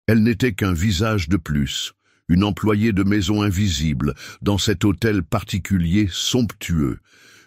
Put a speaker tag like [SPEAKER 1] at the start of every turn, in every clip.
[SPEAKER 1] Elle n'était qu'un visage de plus, une employée de maison invisible, dans cet hôtel particulier somptueux,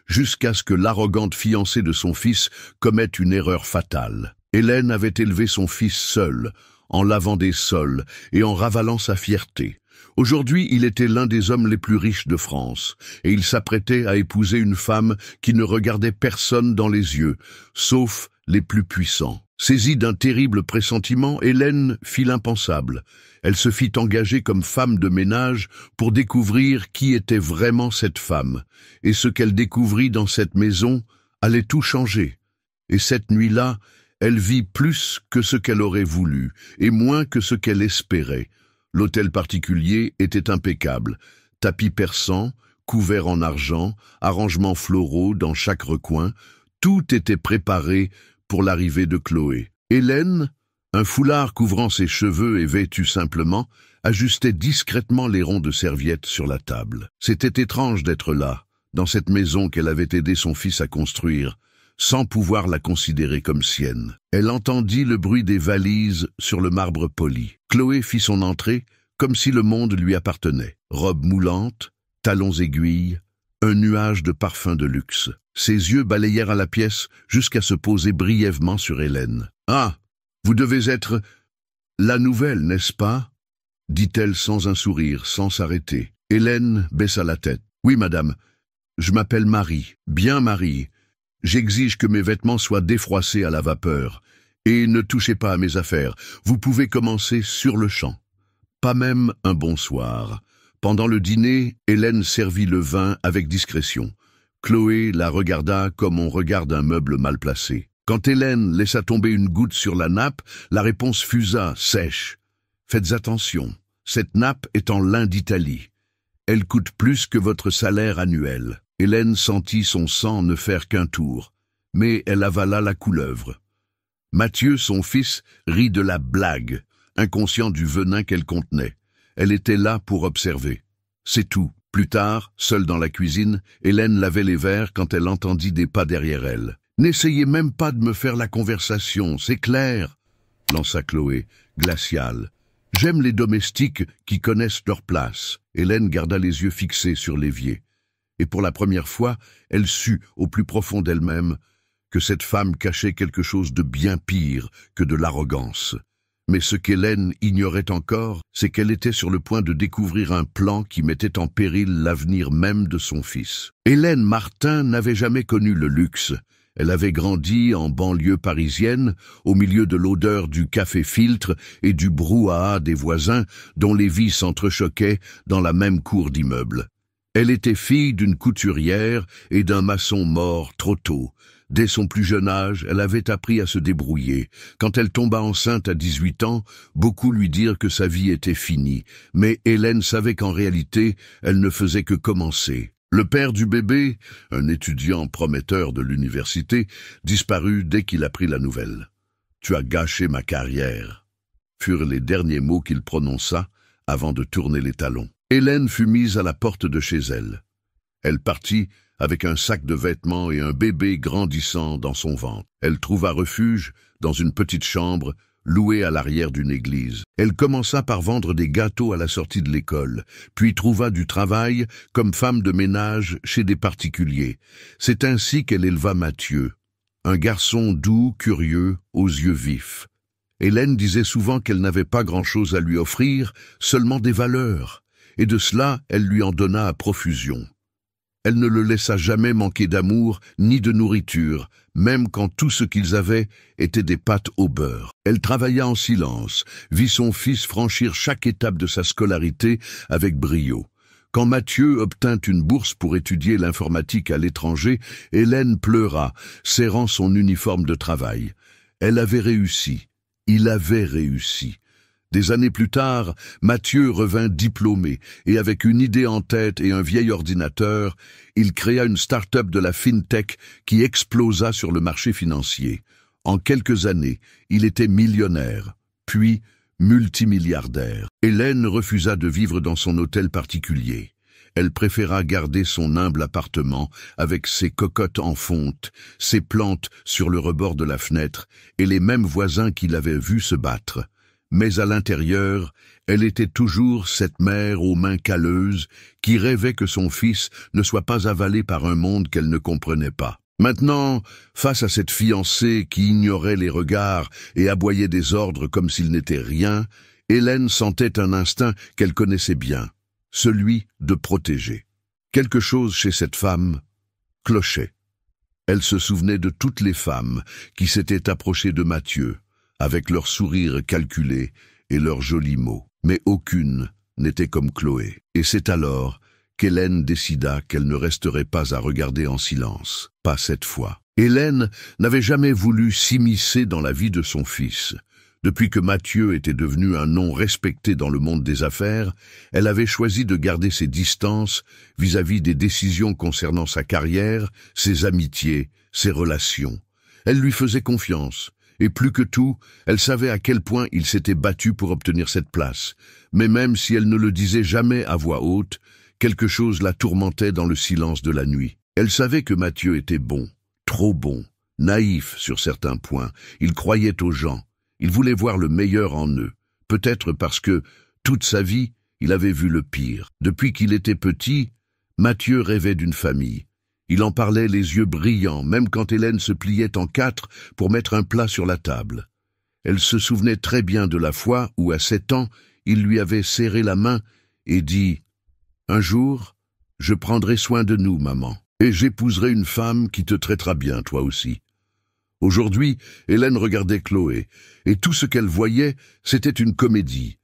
[SPEAKER 1] jusqu'à ce que l'arrogante fiancée de son fils commette une erreur fatale. Hélène avait élevé son fils seule, en lavant des sols et en ravalant sa fierté. Aujourd'hui, il était l'un des hommes les plus riches de France, et il s'apprêtait à épouser une femme qui ne regardait personne dans les yeux, sauf les plus puissants. Saisie d'un terrible pressentiment, Hélène fit l'impensable. Elle se fit engager comme femme de ménage pour découvrir qui était vraiment cette femme, et ce qu'elle découvrit dans cette maison allait tout changer. Et cette nuit-là, elle vit plus que ce qu'elle aurait voulu, et moins que ce qu'elle espérait. L'hôtel particulier était impeccable, tapis persans, couverts en argent, arrangements floraux dans chaque recoin, tout était préparé pour l'arrivée de Chloé. Hélène, un foulard couvrant ses cheveux et vêtue simplement, ajustait discrètement les ronds de serviette sur la table. C'était étrange d'être là, dans cette maison qu'elle avait aidé son fils à construire, sans pouvoir la considérer comme sienne. Elle entendit le bruit des valises sur le marbre poli. Chloé fit son entrée comme si le monde lui appartenait. Robe moulante, talons aiguilles, un nuage de parfums de luxe. Ses yeux balayèrent à la pièce jusqu'à se poser brièvement sur Hélène. « Ah, vous devez être la nouvelle, n'est-ce pas ?» dit-elle sans un sourire, sans s'arrêter. Hélène baissa la tête. « Oui, madame, je m'appelle Marie, bien Marie. J'exige que mes vêtements soient défroissés à la vapeur. Et ne touchez pas à mes affaires. Vous pouvez commencer sur le champ. » Pas même un bonsoir. Pendant le dîner, Hélène servit le vin avec discrétion. Chloé la regarda comme on regarde un meuble mal placé. Quand Hélène laissa tomber une goutte sur la nappe, la réponse fusa, sèche. « Faites attention, cette nappe est en lin d'Italie. Elle coûte plus que votre salaire annuel. » Hélène sentit son sang ne faire qu'un tour, mais elle avala la couleuvre. Mathieu, son fils, rit de la blague, inconscient du venin qu'elle contenait. Elle était là pour observer. C'est tout. Plus tard, seule dans la cuisine, Hélène lavait les verres quand elle entendit des pas derrière elle. « N'essayez même pas de me faire la conversation, c'est clair !» lança Chloé, glaciale. « J'aime les domestiques qui connaissent leur place. » Hélène garda les yeux fixés sur l'évier. Et pour la première fois, elle sut, au plus profond d'elle-même, que cette femme cachait quelque chose de bien pire que de l'arrogance. Mais ce qu'Hélène ignorait encore, c'est qu'elle était sur le point de découvrir un plan qui mettait en péril l'avenir même de son fils. Hélène Martin n'avait jamais connu le luxe. Elle avait grandi en banlieue parisienne, au milieu de l'odeur du café-filtre et du brouhaha des voisins dont les vies s'entrechoquaient dans la même cour d'immeubles. Elle était fille d'une couturière et d'un maçon mort trop tôt. Dès son plus jeune âge, elle avait appris à se débrouiller. Quand elle tomba enceinte à 18 ans, beaucoup lui dirent que sa vie était finie. Mais Hélène savait qu'en réalité, elle ne faisait que commencer. Le père du bébé, un étudiant prometteur de l'université, disparut dès qu'il apprit la nouvelle. « Tu as gâché ma carrière », furent les derniers mots qu'il prononça avant de tourner les talons. Hélène fut mise à la porte de chez elle. Elle partit avec un sac de vêtements et un bébé grandissant dans son ventre. Elle trouva refuge dans une petite chambre louée à l'arrière d'une église. Elle commença par vendre des gâteaux à la sortie de l'école, puis trouva du travail comme femme de ménage chez des particuliers. C'est ainsi qu'elle éleva Mathieu, un garçon doux, curieux, aux yeux vifs. Hélène disait souvent qu'elle n'avait pas grand-chose à lui offrir, seulement des valeurs. Et de cela, elle lui en donna à profusion. Elle ne le laissa jamais manquer d'amour ni de nourriture, même quand tout ce qu'ils avaient était des pâtes au beurre. Elle travailla en silence, vit son fils franchir chaque étape de sa scolarité avec brio. Quand Mathieu obtint une bourse pour étudier l'informatique à l'étranger, Hélène pleura, serrant son uniforme de travail. Elle avait réussi. Il avait réussi. Des années plus tard, Mathieu revint diplômé et avec une idée en tête et un vieil ordinateur, il créa une start-up de la FinTech qui explosa sur le marché financier. En quelques années, il était millionnaire, puis multimilliardaire. Hélène refusa de vivre dans son hôtel particulier. Elle préféra garder son humble appartement avec ses cocottes en fonte, ses plantes sur le rebord de la fenêtre et les mêmes voisins qui l'avaient vu se battre. mais à l'intérieur, elle était toujours cette mère aux mains calleuses qui rêvait que son fils ne soit pas avalé par un monde qu'elle ne comprenait pas. Maintenant, face à cette fiancée qui ignorait les regards et aboyait des ordres comme s'il n'était rien, Hélène sentait un instinct qu'elle connaissait bien, celui de protéger. Quelque chose chez cette femme clochait. Elle se souvenait de toutes les femmes qui s'étaient approchées de Mathieu, avec leur sourire calculé et leurs jolis mots. Mais aucune n'était comme Chloé. Et c'est alors qu'Hélène décida qu'elle ne resterait pas à regarder en silence. Pas cette fois. Hélène n'avait jamais voulu s'immiscer dans la vie de son fils. Depuis que Mathieu était devenu un nom respecté dans le monde des affaires, elle avait choisi de garder ses distances vis-à-vis des décisions concernant sa carrière, ses amitiés, ses relations. Elle lui faisait confiance, et plus que tout, elle savait à quel point il s'était battu pour obtenir cette place. Mais même si elle ne le disait jamais à voix haute, quelque chose la tourmentait dans le silence de la nuit. Elle savait que Mathieu était bon, trop bon, naïf sur certains points. Il croyait aux gens. Il voulait voir le meilleur en eux, peut-être parce que, toute sa vie, il avait vu le pire. Depuis qu'il était petit, Mathieu rêvait d'une famille. Il en parlait les yeux brillants, même quand Hélène se pliait en quatre pour mettre un plat sur la table. Elle se souvenait très bien de la fois où, à 7 ans, il lui avait serré la main et dit « Un jour, je prendrai soin de nous, maman, et j'épouserai une femme qui te traitera bien, toi aussi. » Aujourd'hui, Hélène regardait Chloé, et tout ce qu'elle voyait, c'était une comédie.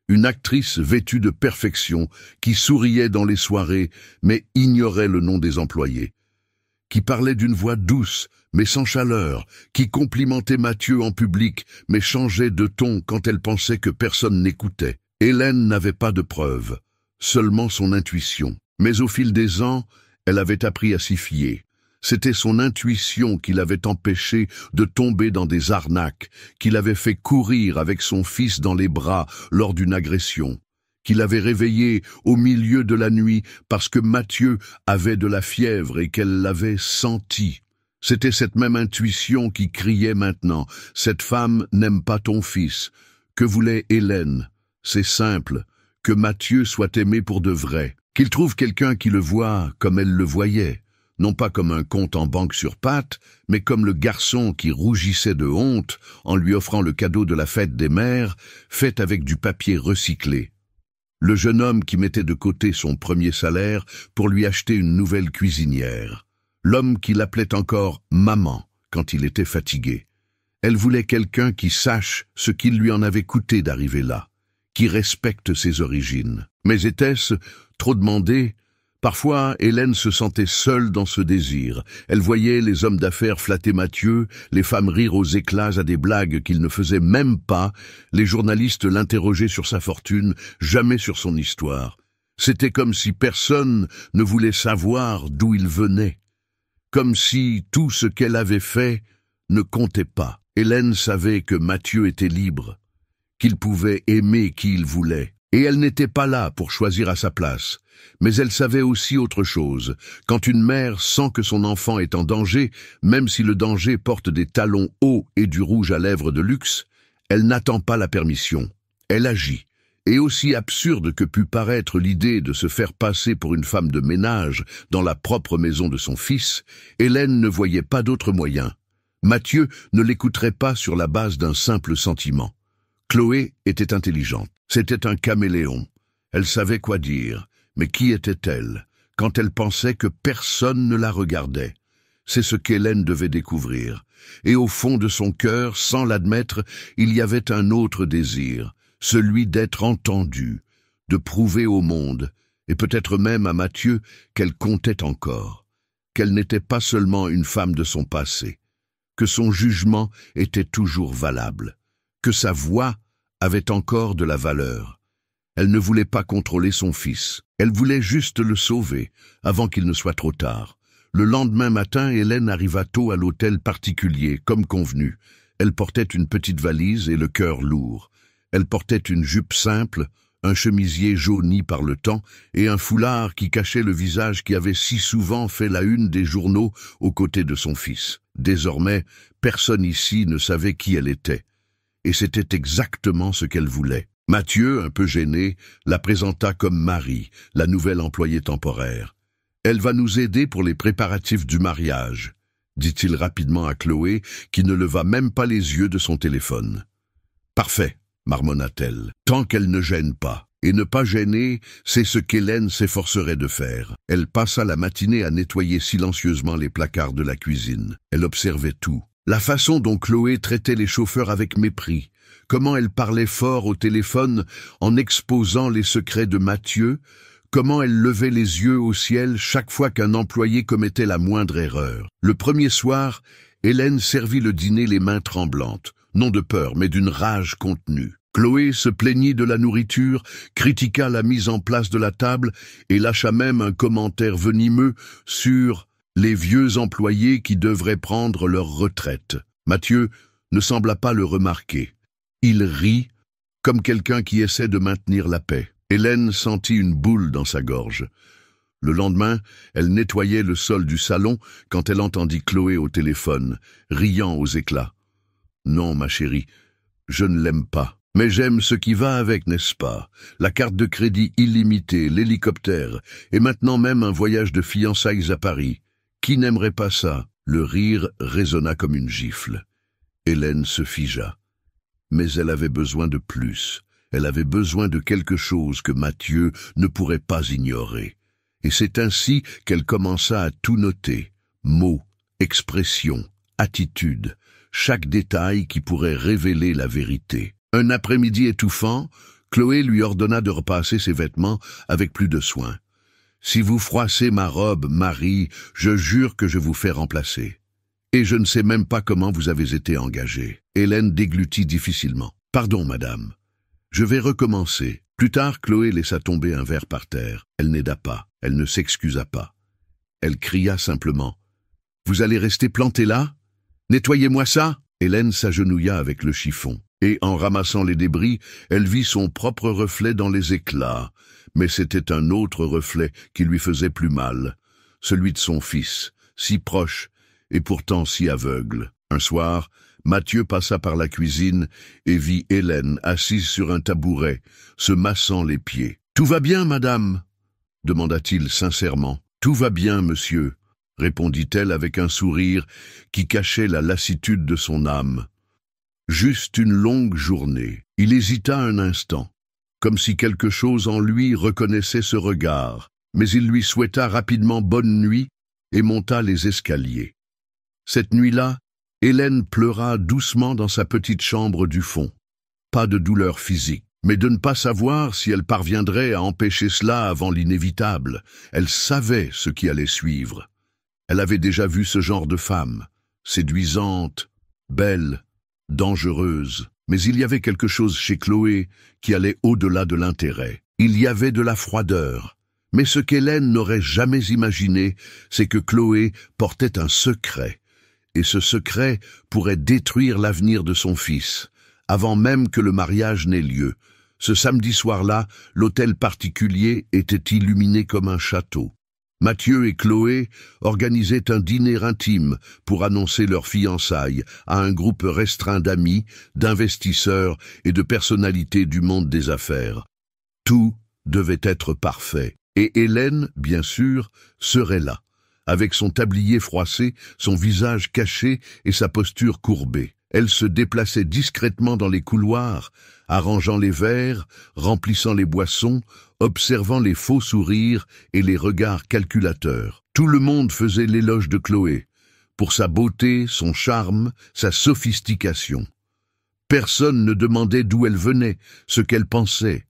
[SPEAKER 1] Une actrice vêtue de perfection, qui souriait dans les soirées, mais ignorait le nom des employés. Qui parlait d'une voix douce, mais sans chaleur, qui complimentait Mathieu en public, mais changeait de ton quand elle pensait que personne n'écoutait. Hélène n'avait pas de preuves, seulement son intuition. Mais au fil des ans, elle avait appris à s'y fier. C'était son intuition qui l'avait empêché de tomber dans des arnaques, qui l'avait fait courir avec son fils dans les bras lors d'une agression, qui l'avait réveillé au milieu de la nuit parce que Mathieu avait de la fièvre et qu'elle l'avait senti. C'était cette même intuition qui criait maintenant « Cette femme n'aime pas ton fils ». Que voulait Hélène? C'est simple, que Mathieu soit aimé pour de vrai, qu'il trouve quelqu'un qui le voit comme elle le voyait. Non pas comme un compte en banque sur pattes, mais comme le garçon qui rougissait de honte en lui offrant le cadeau de la fête des mères, fait avec du papier recyclé. Le jeune homme qui mettait de côté son premier salaire pour lui acheter une nouvelle cuisinière. L'homme qui l'appelait encore « maman » quand il était fatigué. Elle voulait quelqu'un qui sache ce qu'il lui en avait coûté d'arriver là, qui respecte ses origines. Mais était-ce trop demandé ? Parfois, Hélène se sentait seule dans ce désir. Elle voyait les hommes d'affaires flatter Mathieu, les femmes rire aux éclats à des blagues qu'il ne faisait même pas, les journalistes l'interroger sur sa fortune, jamais sur son histoire. C'était comme si personne ne voulait savoir d'où il venait. Comme si tout ce qu'elle avait fait ne comptait pas. Hélène savait que Mathieu était libre, qu'il pouvait aimer qui il voulait. Et elle n'était pas là pour choisir à sa place. Mais elle savait aussi autre chose. Quand une mère sent que son enfant est en danger, même si le danger porte des talons hauts et du rouge à lèvres de luxe, elle n'attend pas la permission. Elle agit. Et aussi absurde que pût paraître l'idée de se faire passer pour une femme de ménage dans la propre maison de son fils, Hélène ne voyait pas d'autre moyen. Mathieu ne l'écouterait pas sur la base d'un simple sentiment. Chloé était intelligente. C'était un caméléon. Elle savait quoi dire. Mais qui était-elle quand elle pensait que personne ne la regardait? C'est ce qu'Hélène devait découvrir. Et au fond de son cœur, sans l'admettre, il y avait un autre désir, celui d'être entendue, de prouver au monde, et peut-être même à Mathieu, qu'elle comptait encore, qu'elle n'était pas seulement une femme de son passé, que son jugement était toujours valable, que sa voix avait encore de la valeur. Elle ne voulait pas contrôler son fils. Elle voulait juste le sauver, avant qu'il ne soit trop tard. Le lendemain matin, Hélène arriva tôt à l'hôtel particulier, comme convenu. Elle portait une petite valise et le cœur lourd. Elle portait une jupe simple, un chemisier jauni par le temps et un foulard qui cachait le visage qui avait si souvent fait la une des journaux aux côtés de son fils. Désormais, personne ici ne savait qui elle était. et c'était exactement ce qu'elle voulait. Mathieu, un peu gêné, la présenta comme Marie, la nouvelle employée temporaire. « Elle va nous aider pour les préparatifs du mariage », dit-il rapidement à Chloé, qui ne leva même pas les yeux de son téléphone. « Parfait », marmonna-t-elle, « tant qu'elle ne gêne pas. » Et ne pas gêner, c'est ce qu'Hélène s'efforcerait de faire. Elle passa la matinée à nettoyer silencieusement les placards de la cuisine. Elle observait tout. La façon dont Chloé traitait les chauffeurs avec mépris, comment elle parlait fort au téléphone en exposant les secrets de Mathieu, comment elle levait les yeux au ciel chaque fois qu'un employé commettait la moindre erreur. Le premier soir, Hélène servit le dîner les mains tremblantes, non de peur mais d'une rage contenue. Chloé se plaignit de la nourriture, critiqua la mise en place de la table et lâcha même un commentaire venimeux sur les vieux employés qui devraient prendre leur retraite. Mathieu ne sembla pas le remarquer. Il rit, comme quelqu'un qui essaie de maintenir la paix. Hélène sentit une boule dans sa gorge. Le lendemain, elle nettoyait le sol du salon quand elle entendit Chloé au téléphone, riant aux éclats. « Non, ma chérie, je ne l'aime pas. Mais j'aime ce qui va avec, n'est-ce pas? La carte de crédit illimitée, l'hélicoptère, et maintenant même un voyage de fiançailles à Paris. Qui n'aimerait pas ça? » Le rire résonna comme une gifle. Hélène se figea. Mais elle avait besoin de plus. Elle avait besoin de quelque chose que Mathieu ne pourrait pas ignorer. Et c'est ainsi qu'elle commença à tout noter. Mots, expressions, attitudes, chaque détail qui pourrait révéler la vérité. Un après-midi étouffant, Chloé lui ordonna de repasser ses vêtements avec plus de soin. « Si vous froissez ma robe, Marie, je jure que je vous fais remplacer. Et je ne sais même pas comment vous avez été engagée. » Hélène déglutit difficilement. « Pardon, madame. Je vais recommencer. » Plus tard, Chloé laissa tomber un verre par terre. Elle n'aida pas. Elle ne s'excusa pas. Elle cria simplement. « Vous allez rester planté là? Nettoyez-moi ça !» Hélène s'agenouilla avec le chiffon. Et en ramassant les débris, elle vit son propre reflet dans les éclats. Mais c'était un autre reflet qui lui faisait plus mal, celui de son fils, si proche et pourtant si aveugle. Un soir, Mathieu passa par la cuisine et vit Hélène assise sur un tabouret, se massant les pieds. « Tout va bien, madame ?» demanda-t-il sincèrement. « Tout va bien, monsieur », répondit-elle avec un sourire qui cachait la lassitude de son âme. Juste une longue journée. Il hésita un instant, comme si quelque chose en lui reconnaissait ce regard, mais il lui souhaita rapidement bonne nuit et monta les escaliers. Cette nuit-là, Hélène pleura doucement dans sa petite chambre du fond. Pas de douleur physique, mais de ne pas savoir si elle parviendrait à empêcher cela avant l'inévitable. Elle savait ce qui allait suivre. Elle avait déjà vu ce genre de femme, séduisante, belle, dangereuse, mais il y avait quelque chose chez Chloé qui allait au-delà de l'intérêt. Il y avait de la froideur. Mais ce qu'Hélène n'aurait jamais imaginé, c'est que Chloé portait un secret. Et ce secret pourrait détruire l'avenir de son fils, avant même que le mariage n'ait lieu. Ce samedi soir-là, l'hôtel particulier était illuminé comme un château. Mathieu et Chloé organisaient un dîner intime pour annoncer leur fiançailles à un groupe restreint d'amis, d'investisseurs et de personnalités du monde des affaires. Tout devait être parfait. Et Hélène, bien sûr, serait là, avec son tablier froissé, son visage caché et sa posture courbée. Elle se déplaçait discrètement dans les couloirs, arrangeant les verres, remplissant les boissons, observant les faux sourires et les regards calculateurs. Tout le monde faisait l'éloge de Chloé, pour sa beauté, son charme, sa sophistication. Personne ne demandait d'où elle venait, ce qu'elle pensait,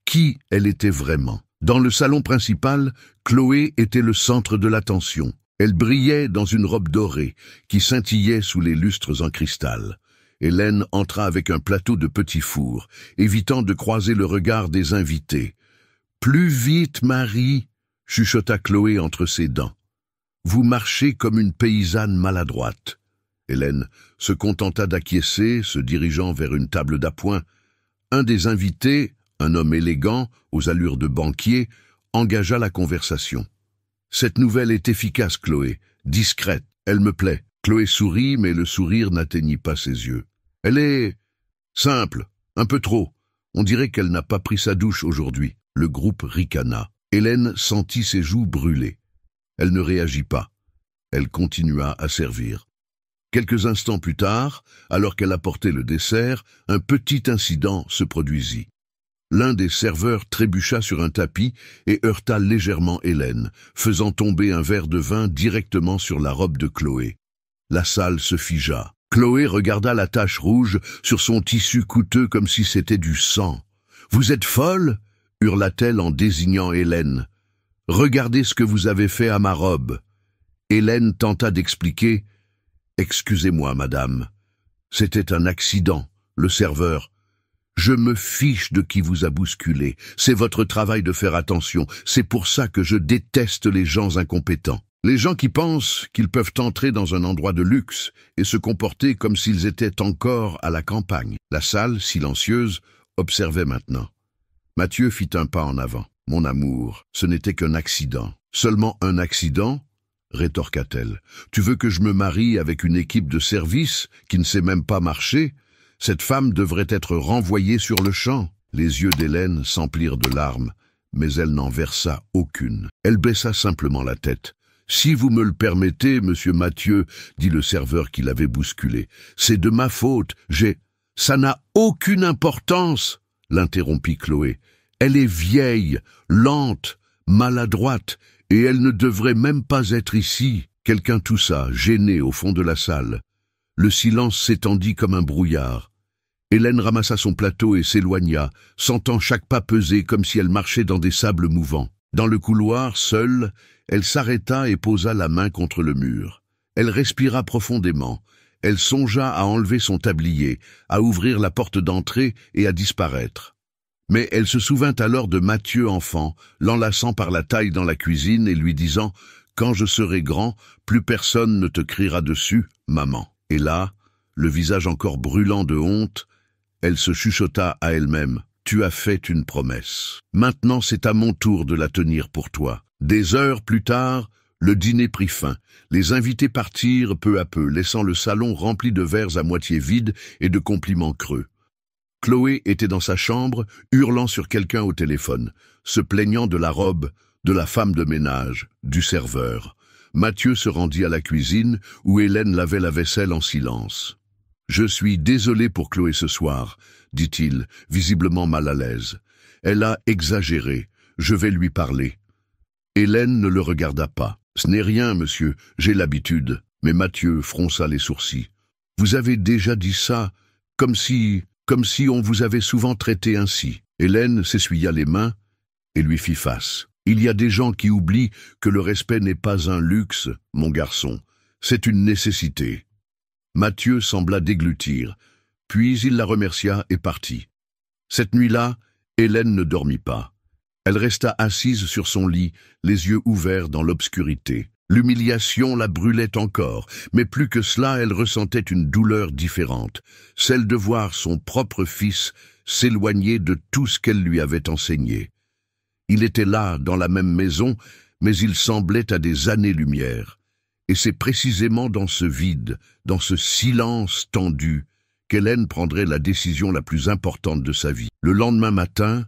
[SPEAKER 1] qui elle était vraiment. Dans le salon principal, Chloé était le centre de l'attention. Elle brillait dans une robe dorée, qui scintillait sous les lustres en cristal. Hélène entra avec un plateau de petits fours, évitant de croiser le regard des invités. « Plus vite, Marie !» chuchota Chloé entre ses dents. « Vous marchez comme une paysanne maladroite. » Hélène se contenta d'acquiescer, se dirigeant vers une table d'appoint. Un des invités, un homme élégant, aux allures de banquier, engagea la conversation. « Cette nouvelle est efficace, Chloé, discrète, elle me plaît. » Chloé sourit, mais le sourire n'atteignit pas ses yeux. « Elle est Simple, un peu trop. On dirait qu'elle n'a pas pris sa douche aujourd'hui. Le groupe ricana. Hélène sentit ses joues brûler. Elle ne réagit pas. Elle continua à servir. Quelques instants plus tard, alors qu'elle apportait le dessert, un petit incident se produisit. L'un des serveurs trébucha sur un tapis et heurta légèrement Hélène, faisant tomber un verre de vin directement sur la robe de Chloé. La salle se figea. Chloé regarda la tache rouge sur son tissu coûteux comme si c'était du sang. « Vous êtes folle ?» hurla-t-elle en désignant Hélène. « Regardez ce que vous avez fait à ma robe. » Hélène tenta d'expliquer. « Excusez-moi, madame. C'était un accident, le serveur. Je me fiche de qui vous a bousculé. C'est votre travail de faire attention. C'est pour ça que je déteste les gens incompétents. Les gens qui pensent qu'ils peuvent entrer dans un endroit de luxe et se comporter comme s'ils étaient encore à la campagne. » La salle, silencieuse, observait maintenant. Mathieu fit un pas en avant. « Mon amour, ce n'était qu'un accident. »« Seulement un accident ?» rétorqua-t-elle. « Tu veux que je me marie avec une équipe de service qui ne sait même pas marcher ? Cette femme devrait être renvoyée sur le champ. » Les yeux d'Hélène s'emplirent de larmes, mais elle n'en versa aucune. Elle baissa simplement la tête. « Si vous me le permettez, monsieur Mathieu, dit le serveur qui l'avait bousculé, c'est de ma faute, Ça n'a aucune importance, l'interrompit Chloé. Elle est vieille, lente, maladroite, et elle ne devrait même pas être ici. Quelqu'un toussa, gêné au fond de la salle. Le silence s'étendit comme un brouillard. Hélène ramassa son plateau et s'éloigna, sentant chaque pas peser comme si elle marchait dans des sables mouvants. Dans le couloir, seule, elle s'arrêta et posa la main contre le mur. Elle respira profondément. Elle songea à enlever son tablier, à ouvrir la porte d'entrée et à disparaître. Mais elle se souvint alors de Mathieu enfant, l'enlaçant par la taille dans la cuisine et lui disant « Quand je serai grand, plus personne ne te criera dessus, maman. » Et là, le visage encore brûlant de honte, elle se chuchota à elle-même « Tu as fait une promesse. Maintenant c'est à mon tour de la tenir pour toi. » Des heures plus tard, le dîner prit fin. Les invités partirent peu à peu, laissant le salon rempli de verres à moitié vides et de compliments creux. Chloé était dans sa chambre, hurlant sur quelqu'un au téléphone, se plaignant de la robe, de la femme de ménage, du serveur. Mathieu se rendit à la cuisine, où Hélène lavait la vaisselle en silence. « Je suis désolé pour Chloé ce soir, » dit-il, visiblement mal à l'aise. « Elle a exagéré. Je vais lui parler. » Hélène ne le regarda pas. « Ce n'est rien, monsieur, j'ai l'habitude. » Mais Mathieu fronça les sourcils. « Vous avez déjà dit ça, comme si on vous avait souvent traité ainsi. » Hélène s'essuya les mains et lui fit face. « Il y a des gens qui oublient que le respect n'est pas un luxe, mon garçon. C'est une nécessité. » Mathieu sembla déglutir, puis il la remercia et partit. Cette nuit-là, Hélène ne dormit pas. Elle resta assise sur son lit, les yeux ouverts dans l'obscurité. L'humiliation la brûlait encore, mais plus que cela, elle ressentait une douleur différente, celle de voir son propre fils s'éloigner de tout ce qu'elle lui avait enseigné. Il était là, dans la même maison, mais il semblait à des années-lumière. Et c'est précisément dans ce vide, dans ce silence tendu, qu'Hélène prendrait la décision la plus importante de sa vie. Le lendemain matin,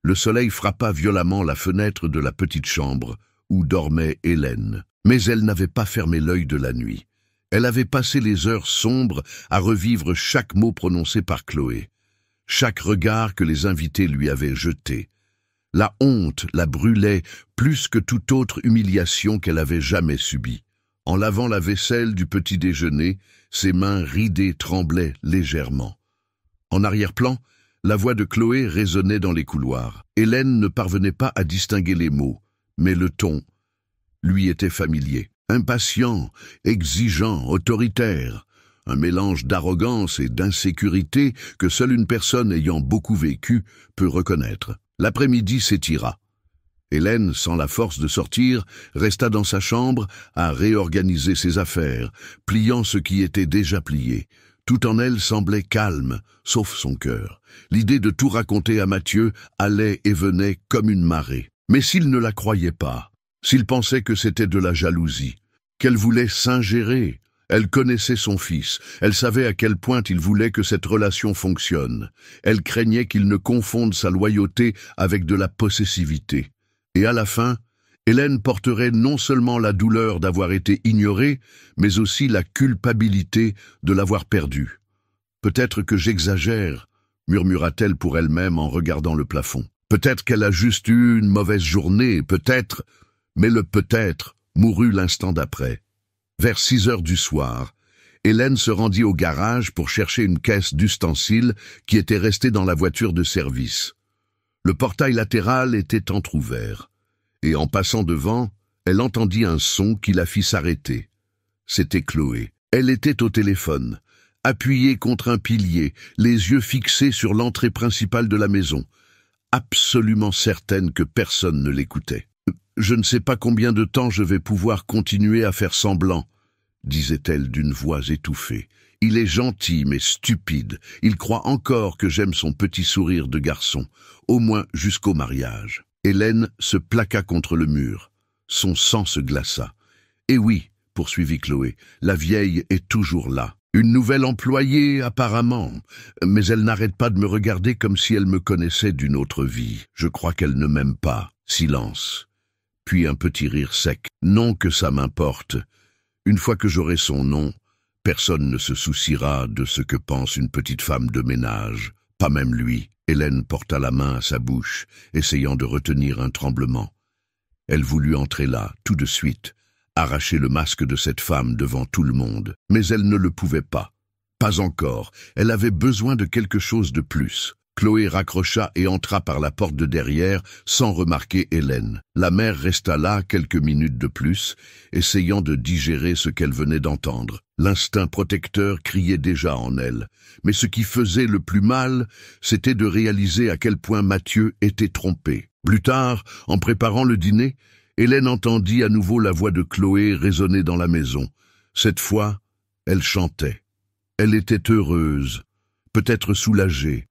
[SPEAKER 1] le soleil frappa violemment la fenêtre de la petite chambre où dormait Hélène. Mais elle n'avait pas fermé l'œil de la nuit. Elle avait passé les heures sombres à revivre chaque mot prononcé par Chloé, chaque regard que les invités lui avaient jeté. La honte la brûlait plus que toute autre humiliation qu'elle avait jamais subie. En lavant la vaisselle du petit déjeuner, ses mains ridées tremblaient légèrement. En arrière-plan, la voix de Chloé résonnait dans les couloirs. Hélène ne parvenait pas à distinguer les mots, mais le ton lui était familier. Impatient, exigeant, autoritaire, un mélange d'arrogance et d'insécurité que seule une personne ayant beaucoup vécu peut reconnaître. L'après-midi s'étira. Hélène, sans la force de sortir, resta dans sa chambre à réorganiser ses affaires, pliant ce qui était déjà plié. Tout en elle semblait calme, sauf son cœur. L'idée de tout raconter à Mathieu allait et venait comme une marée. Mais s'il ne la croyait pas, s'il pensait que c'était de la jalousie, qu'elle voulait s'ingérer, Elle connaissait son fils, elle savait à quel point il voulait que cette relation fonctionne. Elle craignait qu'il ne confonde sa loyauté avec de la possessivité. Et à la fin, Hélène porterait non seulement la douleur d'avoir été ignorée, mais aussi la culpabilité de l'avoir perdu. « Peut-être que j'exagère », murmura-t-elle pour elle-même en regardant le plafond. « Peut-être qu'elle a juste eu une mauvaise journée, peut-être, mais le peut-être mourut l'instant d'après. » Vers 6 heures du soir, Hélène se rendit au garage pour chercher une caisse d'ustensiles qui était restée dans la voiture de service. Le portail latéral était entrouvert, et en passant devant, elle entendit un son qui la fit s'arrêter. C'était Chloé. Elle était au téléphone, appuyée contre un pilier, les yeux fixés sur l'entrée principale de la maison, absolument certaine que personne ne l'écoutait. « Je ne sais pas combien de temps je vais pouvoir continuer à faire semblant, » disait-elle d'une voix étouffée. « Il est gentil mais stupide. Il croit encore que j'aime son petit sourire de garçon, au moins jusqu'au mariage. » Hélène se plaqua contre le mur. Son sang se glaça. « Et oui, » poursuivit Chloé, « la vieille est toujours là. Une nouvelle employée, apparemment, mais elle n'arrête pas de me regarder comme si elle me connaissait d'une autre vie. Je crois qu'elle ne m'aime pas. » Silence. Puis un petit rire sec. « Non que ça m'importe. Une fois que j'aurai son nom, personne ne se souciera de ce que pense une petite femme de ménage. Pas même lui. » Hélène porta la main à sa bouche, essayant de retenir un tremblement. Elle voulut entrer là, tout de suite, arracher le masque de cette femme devant tout le monde. Mais elle ne le pouvait pas. Pas encore. Elle avait besoin de quelque chose de plus. Chloé raccrocha et entra par la porte de derrière, sans remarquer Hélène. La mère resta là quelques minutes de plus, essayant de digérer ce qu'elle venait d'entendre. L'instinct protecteur criait déjà en elle. Mais ce qui faisait le plus mal, c'était de réaliser à quel point Mathieu était trompé. Plus tard, en préparant le dîner, Hélène entendit à nouveau la voix de Chloé résonner dans la maison. Cette fois, elle chantait. Elle était heureuse, peut-être soulagée,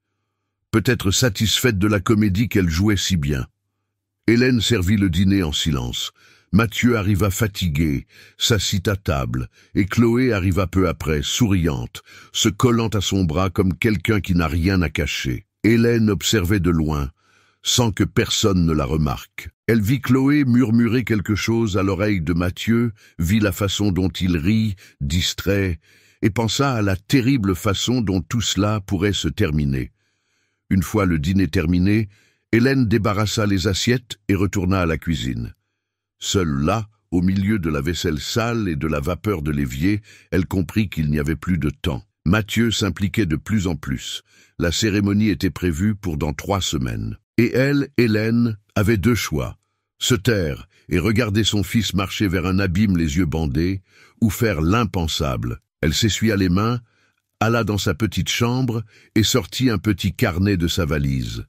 [SPEAKER 1] peut-être satisfaite de la comédie qu'elle jouait si bien. Hélène servit le dîner en silence. Mathieu arriva fatigué, s'assit à table, et Chloé arriva peu après, souriante, se collant à son bras comme quelqu'un qui n'a rien à cacher. Hélène observait de loin, sans que personne ne la remarque. Elle vit Chloé murmurer quelque chose à l'oreille de Mathieu, vit la façon dont il rit, distrait, et pensa à la terrible façon dont tout cela pourrait se terminer. Une fois le dîner terminé, Hélène débarrassa les assiettes et retourna à la cuisine. Seule là, au milieu de la vaisselle sale et de la vapeur de l'évier, elle comprit qu'il n'y avait plus de temps. Mathieu s'impliquait de plus en plus. La cérémonie était prévue pour dans 3 semaines. Et elle, Hélène, avait 2 choix. Se taire et regarder son fils marcher vers un abîme les yeux bandés, ou faire l'impensable. Elle s'essuya les mains, alla dans sa petite chambre et sortit un petit carnet de sa valise.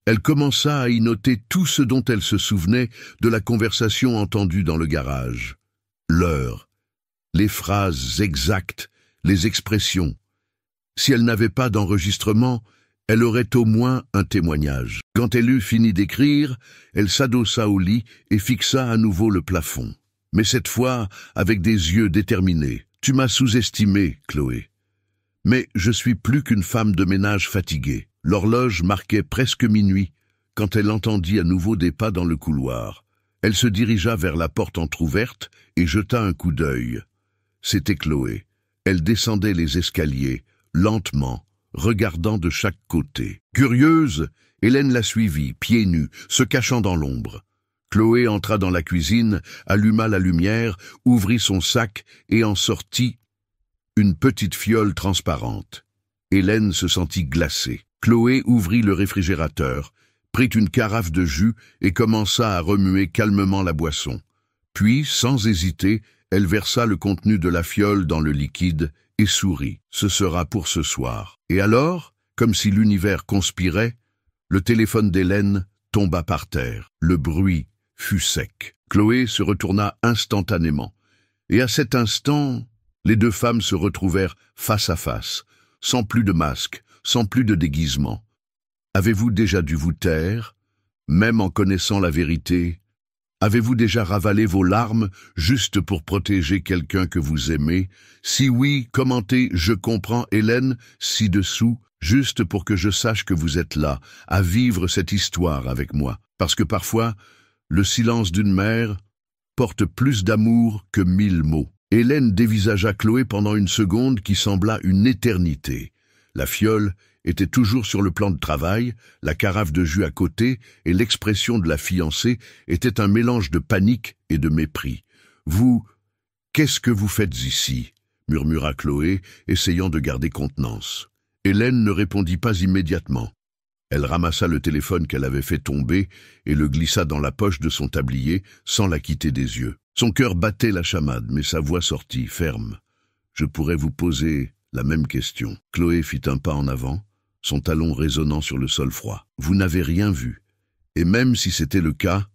[SPEAKER 1] Elle commença à y noter tout ce dont elle se souvenait de la conversation entendue dans le garage. L'heure, les phrases exactes, les expressions. Si elle n'avait pas d'enregistrement, elle aurait au moins un témoignage. Quand elle eut fini d'écrire, elle s'adossa au lit et fixa à nouveau le plafond. Mais cette fois, avec des yeux déterminés. « Tu m'as sous-estimé, Chloé. Mais je suis plus qu'une femme de ménage fatiguée. » L'horloge marquait presque minuit quand elle entendit à nouveau des pas dans le couloir. Elle se dirigea vers la porte entr'ouverte et jeta un coup d'œil. C'était Chloé. Elle descendait les escaliers, lentement, regardant de chaque côté. Curieuse, Hélène la suivit, pieds nus, se cachant dans l'ombre. Chloé entra dans la cuisine, alluma la lumière, ouvrit son sac et en sortit une petite fiole transparente. Hélène se sentit glacée. Chloé ouvrit le réfrigérateur, prit une carafe de jus et commença à remuer calmement la boisson. Puis, sans hésiter, elle versa le contenu de la fiole dans le liquide et sourit. Ce sera pour ce soir. Et alors, comme si l'univers conspirait, le téléphone d'Hélène tomba par terre. Le bruit fut sec. Chloé se retourna instantanément. Et à cet instant, les 2 femmes se retrouvèrent face à face, sans plus de masque, sans plus de déguisement. Avez-vous déjà dû vous taire, même en connaissant la vérité? Avez-vous déjà ravalé vos larmes juste pour protéger quelqu'un que vous aimez? Si oui, commentez « Je comprends Hélène » ci-dessous, juste pour que je sache que vous êtes là, à vivre cette histoire avec moi. Parce que parfois, le silence d'une mère porte plus d'amour que 1000 mots. Hélène dévisagea Chloé pendant une seconde qui sembla une éternité. La fiole était toujours sur le plan de travail, la carafe de jus à côté, et l'expression de la fiancée était un mélange de panique et de mépris. « Vous, qu'est-ce que vous faites ici ?» murmura Chloé, essayant de garder contenance. Hélène ne répondit pas immédiatement. Elle ramassa le téléphone qu'elle avait fait tomber et le glissa dans la poche de son tablier sans la quitter des yeux. Son cœur battait la chamade, mais sa voix sortit, ferme. « Je pourrais vous poser la même question. » Chloé fit un pas en avant, son talon résonnant sur le sol froid. « Vous n'avez rien vu. Et même si c'était le cas,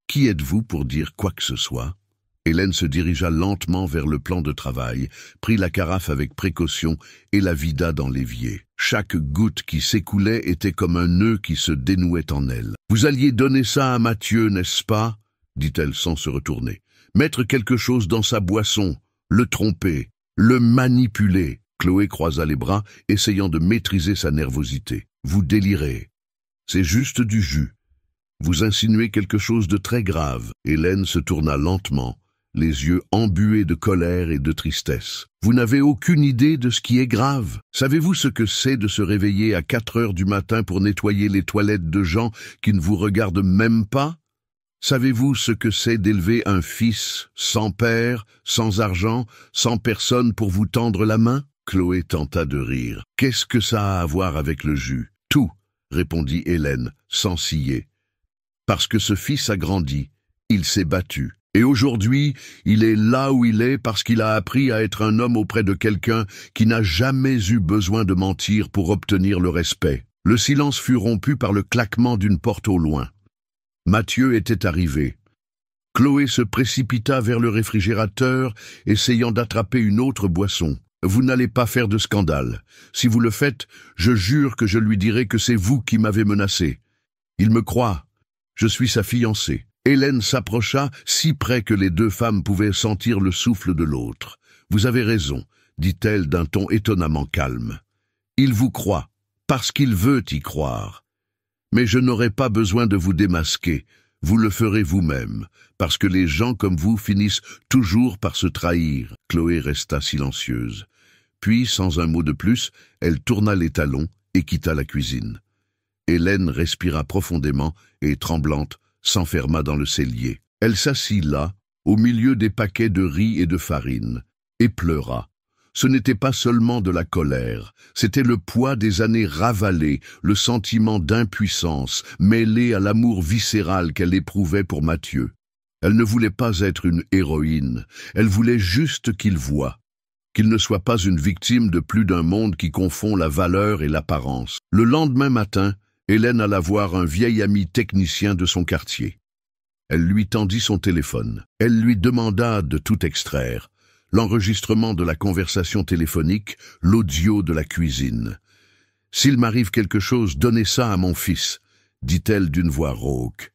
[SPEAKER 1] qui êtes-vous pour dire quoi que ce soit ?» Hélène se dirigea lentement vers le plan de travail, prit la carafe avec précaution et la vida dans l'évier. Chaque goutte qui s'écoulait était comme un nœud qui se dénouait en elle. « Vous alliez donner ça à Mathieu, n'est-ce pas ?» dit-elle sans se retourner. « Mettre quelque chose dans sa boisson, le tromper, le manipuler. » Chloé croisa les bras, essayant de maîtriser sa nervosité. « Vous délirez. C'est juste du jus. Vous insinuez quelque chose de très grave. » Hélène se tourna lentement, les yeux embués de colère et de tristesse. « Vous n'avez aucune idée de ce qui est grave. Savez-vous ce que c'est de se réveiller à 4 heures du matin pour nettoyer les toilettes de gens qui ne vous regardent même pas? Savez-vous ce que c'est d'élever un fils sans père, sans argent, sans personne pour vous tendre la main ?» Chloé tenta de rire. « Qu'est-ce que ça a à voir avec le jus ?»« Tout, » répondit Hélène, sans ciller. « Parce que ce fils a grandi, il s'est battu. Et aujourd'hui, il est là où il est parce qu'il a appris à être un homme auprès de quelqu'un qui n'a jamais eu besoin de mentir pour obtenir le respect. » Le silence fut rompu par le claquement d'une porte au loin. Mathieu était arrivé. Chloé se précipita vers le réfrigérateur, essayant d'attraper une autre boisson. « Vous n'allez pas faire de scandale. Si vous le faites, je jure que je lui dirai que c'est vous qui m'avez menacé. Il me croit. Je suis sa fiancée. » Hélène s'approcha, si près que les deux femmes pouvaient sentir le souffle de l'autre. « Vous avez raison, » dit-elle d'un ton étonnamment calme. « Il vous croit, parce qu'il veut y croire. Mais je n'aurai pas besoin de vous démasquer, vous le ferez vous-même, parce que les gens comme vous finissent toujours par se trahir. » Chloé resta silencieuse. Puis, sans un mot de plus, elle tourna les talons et quitta la cuisine. Hélène respira profondément et, tremblante, s'enferma dans le cellier. Elle s'assit là, au milieu des paquets de riz et de farine, et pleura. Ce n'était pas seulement de la colère, c'était le poids des années ravalées, le sentiment d'impuissance, mêlé à l'amour viscéral qu'elle éprouvait pour Mathieu. Elle ne voulait pas être une héroïne, elle voulait juste qu'il voie, qu'il ne soit pas une victime de plus d'un monde qui confond la valeur et l'apparence. Le lendemain matin, Hélène alla voir un vieil ami technicien de son quartier. Elle lui tendit son téléphone. Elle lui demanda de tout extraire. L'enregistrement de la conversation téléphonique, l'audio de la cuisine. « S'il m'arrive quelque chose, donnez ça à mon fils », dit-elle d'une voix rauque.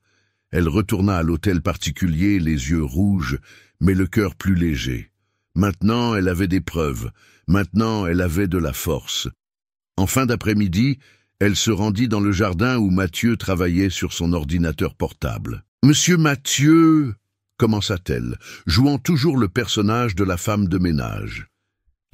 [SPEAKER 1] Elle retourna à l'hôtel particulier, les yeux rouges, mais le cœur plus léger. Maintenant, elle avait des preuves. Maintenant, elle avait de la force. En fin d'après-midi, elle se rendit dans le jardin où Mathieu travaillait sur son ordinateur portable. « Monsieur Mathieu !» commença-t-elle, jouant toujours le personnage de la femme de ménage.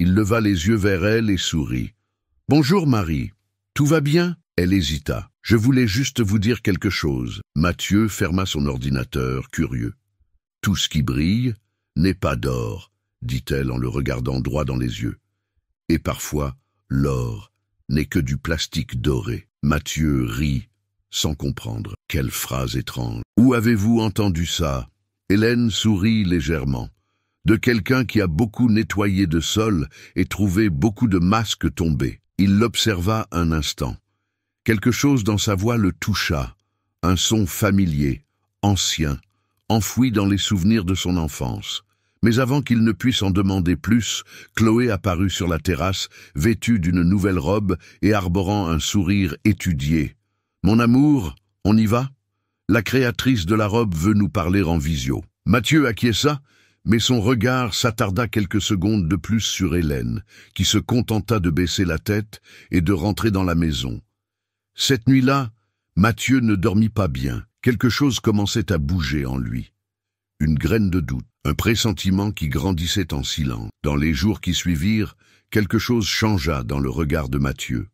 [SPEAKER 1] Il leva les yeux vers elle et sourit. « Bonjour Marie, tout va bien ?» Elle hésita. « Je voulais juste vous dire quelque chose. » Mathieu ferma son ordinateur, curieux. « Tout ce qui brille n'est pas d'or, » dit-elle en le regardant droit dans les yeux. « Et parfois, l'or n'est que du plastique doré. » Mathieu rit, sans comprendre. Quelle phrase étrange. « Où avez-vous entendu ça ?» Hélène sourit légèrement. « De quelqu'un qui a beaucoup nettoyé de sol et trouvé beaucoup de masques tombés. » Il l'observa un instant. Quelque chose dans sa voix le toucha, un son familier, ancien, enfoui dans les souvenirs de son enfance. Mais avant qu'il ne puisse en demander plus, Chloé apparut sur la terrasse, vêtue d'une nouvelle robe et arborant un sourire étudié. « Mon amour, on y va ?» La créatrice de la robe veut nous parler en visio. Mathieu acquiesça, mais son regard s'attarda quelques secondes de plus sur Hélène, qui se contenta de baisser la tête et de rentrer dans la maison. Cette nuit-là, Mathieu ne dormit pas bien. Quelque chose commençait à bouger en lui. Une graine de doute, un pressentiment qui grandissait en silence. Dans les jours qui suivirent, quelque chose changea dans le regard de Mathieu.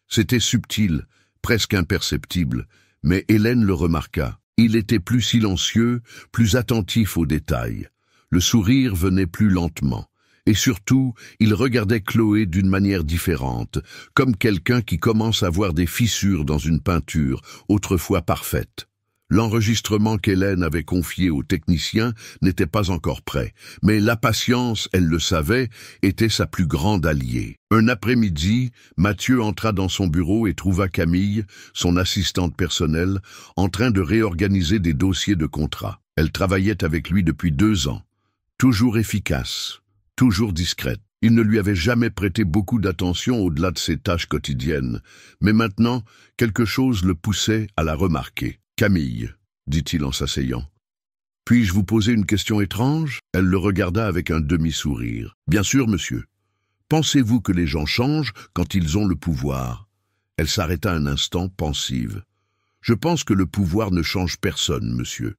[SPEAKER 1] C'était subtil, presque imperceptible, mais Hélène le remarqua. Il était plus silencieux, plus attentif aux détails. Le sourire venait plus lentement. Et surtout, il regardait Chloé d'une manière différente, comme quelqu'un qui commence à voir des fissures dans une peinture, autrefois parfaite. L'enregistrement qu'Hélène avait confié au technicien n'était pas encore prêt, mais la patience, elle le savait, était sa plus grande alliée. Un après-midi, Mathieu entra dans son bureau et trouva Camille, son assistante personnelle, en train de réorganiser des dossiers de contrat. Elle travaillait avec lui depuis 2 ans. Toujours efficace, toujours discrète. Il ne lui avait jamais prêté beaucoup d'attention au-delà de ses tâches quotidiennes, mais maintenant, quelque chose le poussait à la remarquer. « Camille, » dit-il en s'asseyant. « Puis-je vous poser une question étrange ?» Elle le regarda avec un demi-sourire. « Bien sûr, monsieur. Pensez-vous que les gens changent quand ils ont le pouvoir ?» Elle s'arrêta un instant, pensive. « Je pense que le pouvoir ne change personne, monsieur.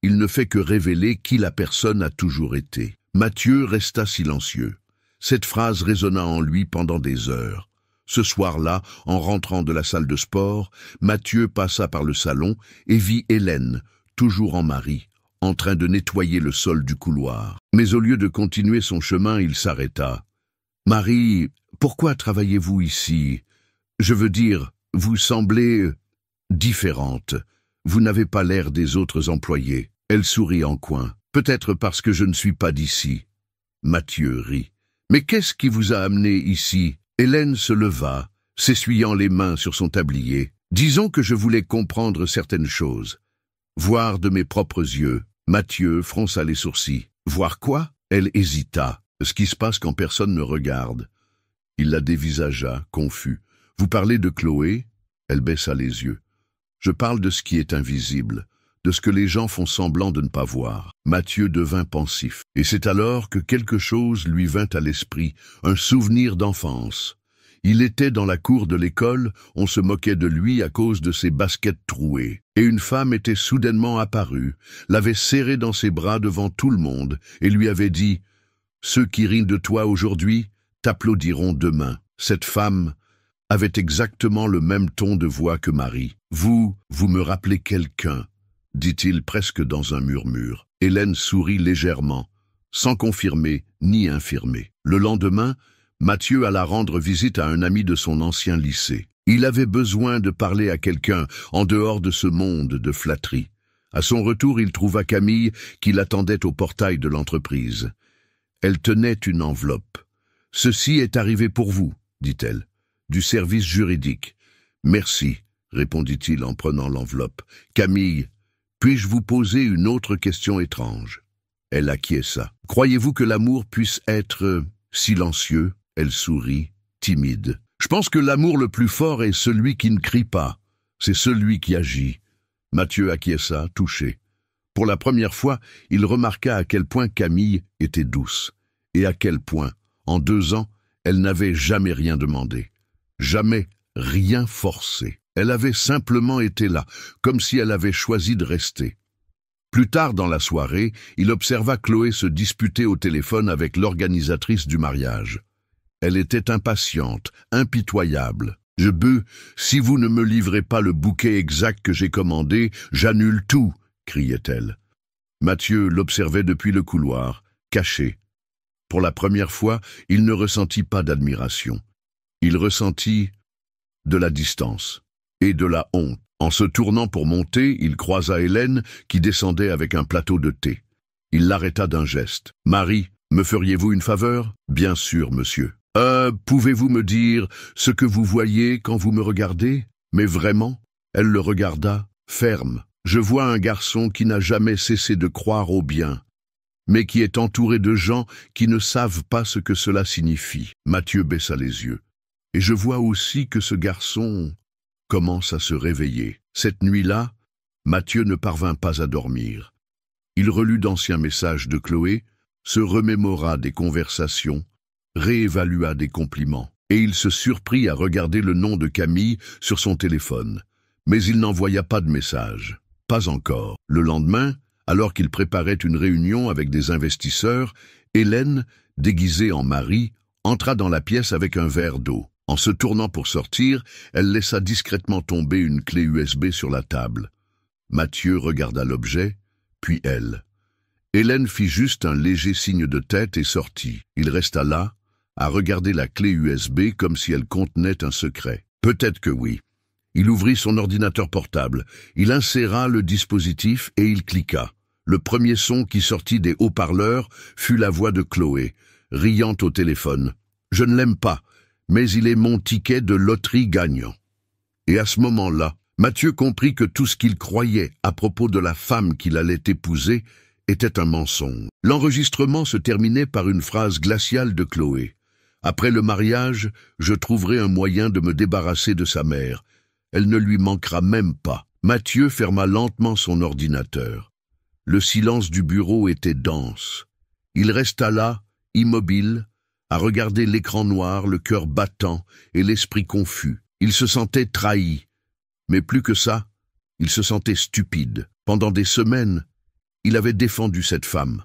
[SPEAKER 1] Il ne fait que révéler qui la personne a toujours été. » Mathieu resta silencieux. Cette phrase résonna en lui pendant des heures. Ce soir-là, en rentrant de la salle de sport, Mathieu passa par le salon et vit Hélène, toujours en mari, en train de nettoyer le sol du couloir. Mais au lieu de continuer son chemin, il s'arrêta. « Marie, pourquoi travaillez-vous ici? Je veux dire, vous semblez différente. Vous n'avez pas l'air des autres employés. » Elle sourit en coin. « Peut-être parce que je ne suis pas d'ici. » Mathieu rit. « Mais qu'est-ce qui vous a amené ici ?» Hélène se leva, s'essuyant les mains sur son tablier. « Disons que je voulais comprendre certaines choses. Voir de mes propres yeux. » Mathieu fronça les sourcils. « Voir quoi ?» Elle hésita. Ce qui se passe quand personne ne regarde. Il la dévisagea, confus. « Vous parlez de Chloé ?» Elle baissa les yeux. « Je parle de ce qui est invisible, de ce que les gens font semblant de ne pas voir. » Mathieu devint pensif. Et c'est alors que quelque chose lui vint à l'esprit, un souvenir d'enfance. Il était dans la cour de l'école, on se moquait de lui à cause de ses baskets trouées. Et une femme était soudainement apparue, l'avait serré dans ses bras devant tout le monde, et lui avait dit « Ceux qui rient de toi aujourd'hui t'applaudiront demain. » Cette femme avait exactement le même ton de voix que Marie. « Vous me rappelez quelqu'un » dit-il presque dans un murmure. Hélène sourit légèrement, sans confirmer ni infirmer. Le lendemain, Mathieu alla rendre visite à un ami de son ancien lycée. Il avait besoin de parler à quelqu'un en dehors de ce monde de flatterie. À son retour, il trouva Camille qui l'attendait au portail de l'entreprise. Elle tenait une enveloppe. « Ceci est arrivé pour vous, » dit-elle, « du service juridique. »« Merci, » répondit-il en prenant l'enveloppe. « Camille, puis-je vous poser une autre question étrange ?» Elle acquiesça. « Croyez-vous que l'amour puisse être silencieux ?» Elle sourit, timide. « Je pense que l'amour le plus fort est celui qui ne crie pas. C'est celui qui agit. » Mathieu acquiesça, touché. Pour la première fois, il remarqua à quel point Camille était douce, et à quel point, en 2 ans, elle n'avait jamais rien demandé. Jamais rien forcé. Elle avait simplement été là, comme si elle avait choisi de rester. Plus tard dans la soirée, il observa Chloé se disputer au téléphone avec l'organisatrice du mariage. Elle était impatiente, impitoyable. « Si vous ne me livrez pas le bouquet exact que j'ai commandé, j'annule tout !» criait-elle. Mathieu l'observait depuis le couloir, caché. Pour la première fois, il ne ressentit pas d'admiration. Il ressentit de la distance et de la honte. En se tournant pour monter, il croisa Hélène qui descendait avec un plateau de thé. Il l'arrêta d'un geste. « Marie, me feriez-vous une faveur ?»« Bien sûr, monsieur. »« Pouvez-vous me dire ce que vous voyez quand vous me regardez ?»« Mais vraiment ?» Elle le regarda, ferme. « Je vois un garçon qui n'a jamais cessé de croire au bien, mais qui est entouré de gens qui ne savent pas ce que cela signifie. » Mathieu baissa les yeux. « Et je vois aussi que ce garçon commence à se réveiller. Cette nuit-là, Mathieu ne parvint pas à dormir. Il relut d'anciens messages de Chloé, se remémora des conversations, réévalua des compliments, et il se surprit à regarder le nom de Camille sur son téléphone. Mais il n'envoya pas de message. Pas encore. Le lendemain, alors qu'il préparait une réunion avec des investisseurs, Hélène, déguisée en Marie, entra dans la pièce avec un verre d'eau. En se tournant pour sortir, elle laissa discrètement tomber une clé USB sur la table. Mathieu regarda l'objet, puis elle. Hélène fit juste un léger signe de tête et sortit. Il resta là, à regarder la clé USB comme si elle contenait un secret. Peut-être que oui. Il ouvrit son ordinateur portable. Il inséra le dispositif et il cliqua. Le premier son qui sortit des haut-parleurs fut la voix de Chloé, riant au téléphone. « Je ne l'aime pas, mais il est mon ticket de loterie gagnant. » Et à ce moment-là, Mathieu comprit que tout ce qu'il croyait à propos de la femme qu'il allait épouser était un mensonge. L'enregistrement se terminait par une phrase glaciale de Chloé. « Après le mariage, je trouverai un moyen de me débarrasser de sa mère. Elle ne lui manquera même pas. » Mathieu ferma lentement son ordinateur. Le silence du bureau était dense. Il resta là, immobile, à regarder l'écran noir, le cœur battant et l'esprit confus. Il se sentait trahi. Mais plus que ça, il se sentait stupide. Pendant des semaines, il avait défendu cette femme,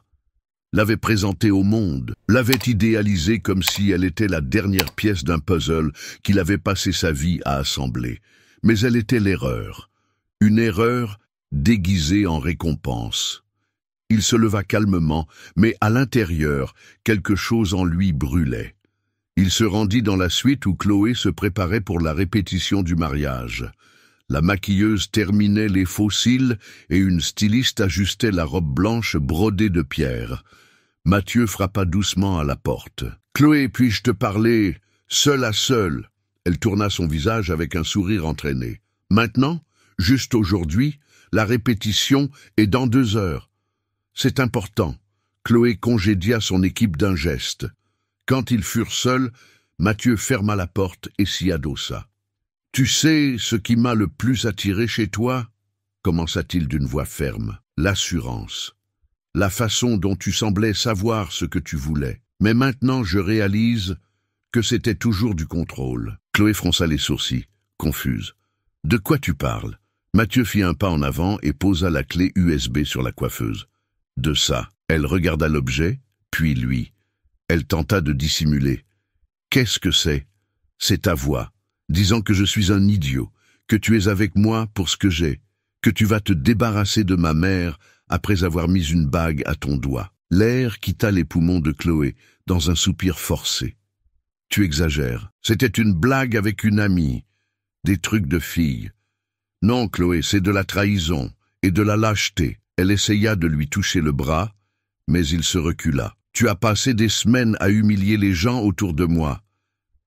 [SPEAKER 1] l'avait présentée au monde, l'avait idéalisée comme si elle était la dernière pièce d'un puzzle qu'il avait passé sa vie à assembler. Mais elle était l'erreur. Une erreur déguisée en récompense. Il se leva calmement, mais à l'intérieur, quelque chose en lui brûlait. Il se rendit dans la suite où Chloé se préparait pour la répétition du mariage. La maquilleuse terminait les faux cils et une styliste ajustait la robe blanche brodée de pierres. Mathieu frappa doucement à la porte. « Chloé, puis-je te parler, seul à seul ?» Elle tourna son visage avec un sourire entraîné. « Maintenant, juste aujourd'hui, la répétition est dans 2 heures. C'est important. » Chloé congédia son équipe d'un geste. Quand ils furent seuls, Mathieu ferma la porte et s'y adossa. « Tu sais ce qui m'a le plus attiré chez toi ?» commença-t-il d'une voix ferme. « L'assurance. La façon dont tu semblais savoir ce que tu voulais. Mais maintenant je réalise que c'était toujours du contrôle. » Chloé fronça les sourcils, confuse. « De quoi tu parles ?» Mathieu fit un pas en avant et posa la clé USB sur la coiffeuse. « De ça. » Elle regarda l'objet, puis lui. Elle tenta de dissimuler. « Qu'est-ce que c'est ?»« C'est ta voix, disant que je suis un idiot, que tu es avec moi pour ce que j'ai, que tu vas te débarrasser de ma mère après avoir mis une bague à ton doigt. » L'air quitta les poumons de Chloé dans un soupir forcé. « Tu exagères. C'était une blague avec une amie. Des trucs de fille. » « Non, Chloé, c'est de la trahison et de la lâcheté. » Elle essaya de lui toucher le bras, mais il se recula. « Tu as passé des semaines à humilier les gens autour de moi,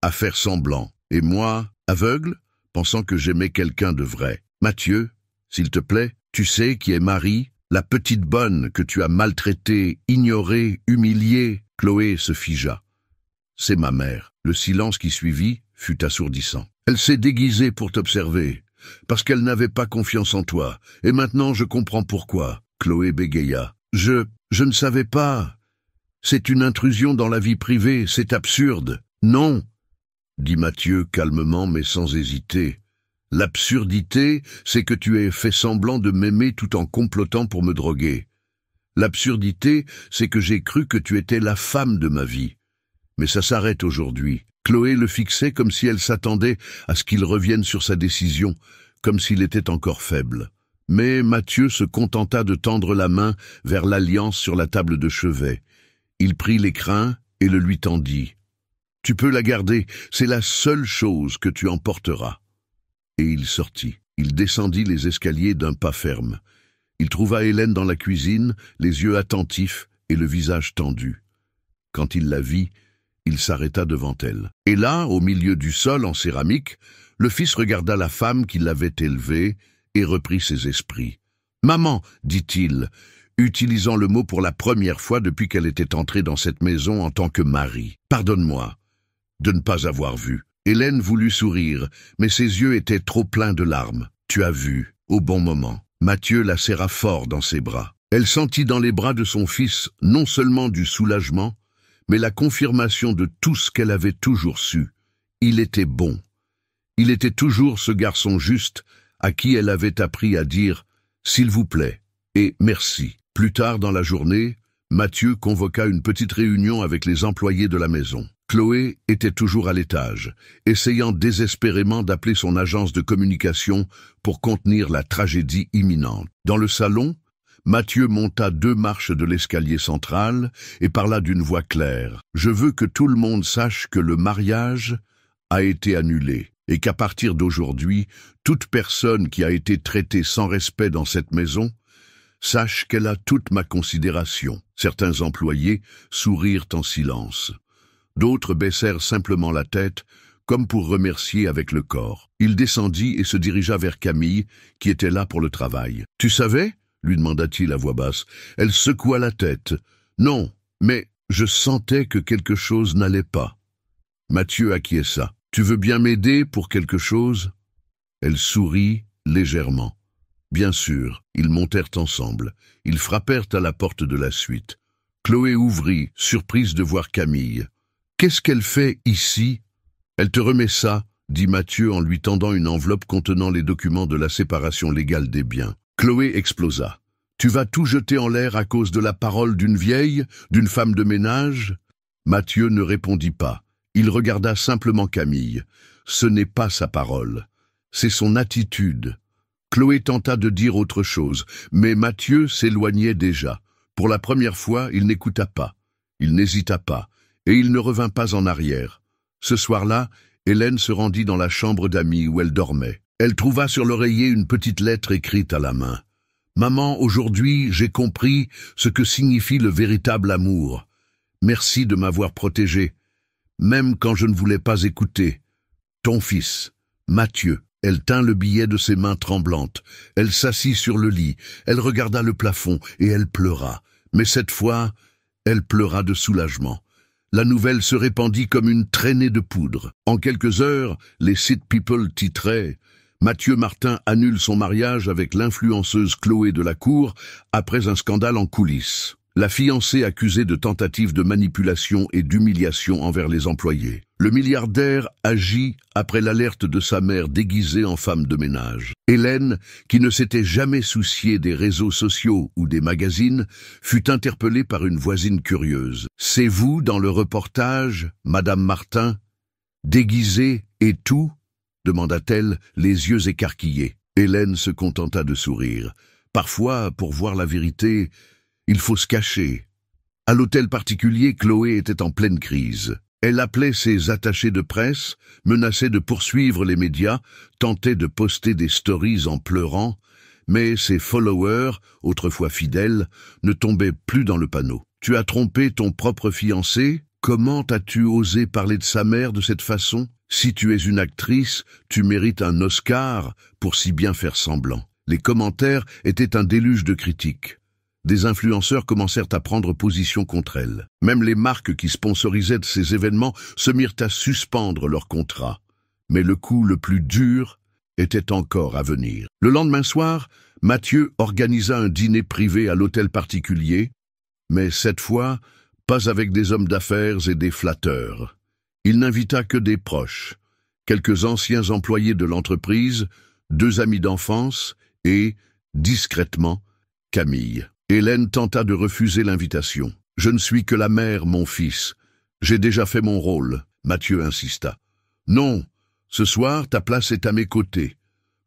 [SPEAKER 1] à faire semblant. Et moi, aveugle, pensant que j'aimais quelqu'un de vrai. Mathieu, s'il te plaît, tu sais qui est Marie, la petite bonne que tu as maltraitée, ignorée, humiliée. » Chloé se figea. « C'est ma mère. » Le silence qui suivit fut assourdissant. « Elle s'est déguisée pour t'observer. Parce qu'elle n'avait pas confiance en toi, et maintenant je comprends pourquoi. » Chloé bégaya. « Je ne savais pas. C'est une intrusion dans la vie privée, c'est absurde. »« Non, » dit Mathieu calmement mais sans hésiter. « L'absurdité, c'est que tu aies fait semblant de m'aimer tout en complotant pour me droguer. L'absurdité, c'est que j'ai cru que tu étais la femme de ma vie. Mais ça s'arrête aujourd'hui. » Chloé le fixait comme si elle s'attendait à ce qu'il revienne sur sa décision, comme s'il était encore faible. Mais Mathieu se contenta de tendre la main vers l'alliance sur la table de chevet. Il prit l'écrin et le lui tendit. « Tu peux la garder, c'est la seule chose que tu emporteras. » Et il sortit. Il descendit les escaliers d'un pas ferme. Il trouva Hélène dans la cuisine, les yeux attentifs et le visage tendu. Quand il la vit, il s'arrêta devant elle. Et là, au milieu du sol en céramique, le fils regarda la femme qui l'avait élevé et reprit ses esprits. « Maman » dit-il, utilisant le mot pour la première fois depuis qu'elle était entrée dans cette maison en tant que mari. « Pardonne-moi de ne pas avoir vu. » Hélène voulut sourire, mais ses yeux étaient trop pleins de larmes. « Tu as vu, au bon moment. » Mathieu la serra fort dans ses bras. Elle sentit dans les bras de son fils non seulement du soulagement, mais la confirmation de tout ce qu'elle avait toujours su. Il était bon. Il était toujours ce garçon juste à qui elle avait appris à dire « s'il vous plaît » et « merci ». Plus tard dans la journée, Mathieu convoqua une petite réunion avec les employés de la maison. Chloé était toujours à l'étage, essayant désespérément d'appeler son agence de communication pour contenir la tragédie imminente. Dans le salon, Mathieu monta 2 marches de l'escalier central et parla d'une voix claire. « Je veux que tout le monde sache que le mariage a été annulé et qu'à partir d'aujourd'hui, toute personne qui a été traitée sans respect dans cette maison sache qu'elle a toute ma considération. » Certains employés sourirent en silence. D'autres baissèrent simplement la tête, comme pour remercier avec le corps. Il descendit et se dirigea vers Camille, qui était là pour le travail. « Tu savais ?» lui demanda-t-il à voix basse. Elle secoua la tête. « Non, mais je sentais que quelque chose n'allait pas. » Mathieu acquiesça. « Tu veux bien m'aider pour quelque chose ?» Elle sourit légèrement. Bien sûr, ils montèrent ensemble. Ils frappèrent à la porte de la suite. Chloé ouvrit, surprise de voir Camille. « Qu'est-ce qu'elle fait ici ?»« Elle te remet ça, » dit Mathieu en lui tendant une enveloppe contenant les documents de la séparation légale des biens. Chloé explosa. « Tu vas tout jeter en l'air à cause de la parole d'une vieille, d'une femme de ménage ?» Mathieu ne répondit pas. Il regarda simplement Camille. Ce n'est pas sa parole, c'est son attitude. Chloé tenta de dire autre chose, mais Mathieu s'éloignait déjà. Pour la première fois, il n'écouta pas. Il n'hésita pas, et il ne revint pas en arrière. Ce soir-là, Hélène se rendit dans la chambre d'Amy où elle dormait. Elle trouva sur l'oreiller une petite lettre écrite à la main. « Maman, aujourd'hui, j'ai compris ce que signifie le véritable amour. Merci de m'avoir protégé, même quand je ne voulais pas écouter. Ton fils, Mathieu. » Elle tint le billet de ses mains tremblantes. Elle s'assit sur le lit, elle regarda le plafond et elle pleura. Mais cette fois, elle pleura de soulagement. La nouvelle se répandit comme une traînée de poudre. En quelques heures, les City People titraient « Mathieu Martin annule son mariage avec l'influenceuse Chloé de la Cour après un scandale en coulisses. » La fiancée accusée de tentative de manipulation et d'humiliation envers les employés. Le milliardaire agit après l'alerte de sa mère déguisée en femme de ménage. Hélène, qui ne s'était jamais souciée des réseaux sociaux ou des magazines, fut interpellée par une voisine curieuse. « C'est vous dans le reportage, Madame Martin? Déguisée et tout ?» demanda-t-elle, les yeux écarquillés. Hélène se contenta de sourire. Parfois, pour voir la vérité, il faut se cacher. À l'hôtel particulier, Chloé était en pleine crise. Elle appelait ses attachés de presse, menaçait de poursuivre les médias, tentait de poster des stories en pleurant, mais ses followers, autrefois fidèles, ne tombaient plus dans le panneau. « Tu as trompé ton propre fiancé? Comment as-tu osé parler de sa mère de cette façon? Si tu es une actrice, tu mérites un Oscar pour si bien faire semblant. » Les commentaires étaient un déluge de critiques. Des influenceurs commencèrent à prendre position contre elle. Même les marques qui sponsorisaient ces événements se mirent à suspendre leurs contrats. Mais le coup le plus dur était encore à venir. Le lendemain soir, Mathieu organisa un dîner privé à l'hôtel particulier, mais cette fois, pas avec des hommes d'affaires et des flatteurs. Il n'invita que des proches, quelques anciens employés de l'entreprise, 2 amis d'enfance et, discrètement, Camille. Hélène tenta de refuser l'invitation. « Je ne suis que la mère, mon fils. J'ai déjà fait mon rôle. » Mathieu insista. « Non, ce soir, ta place est à mes côtés. »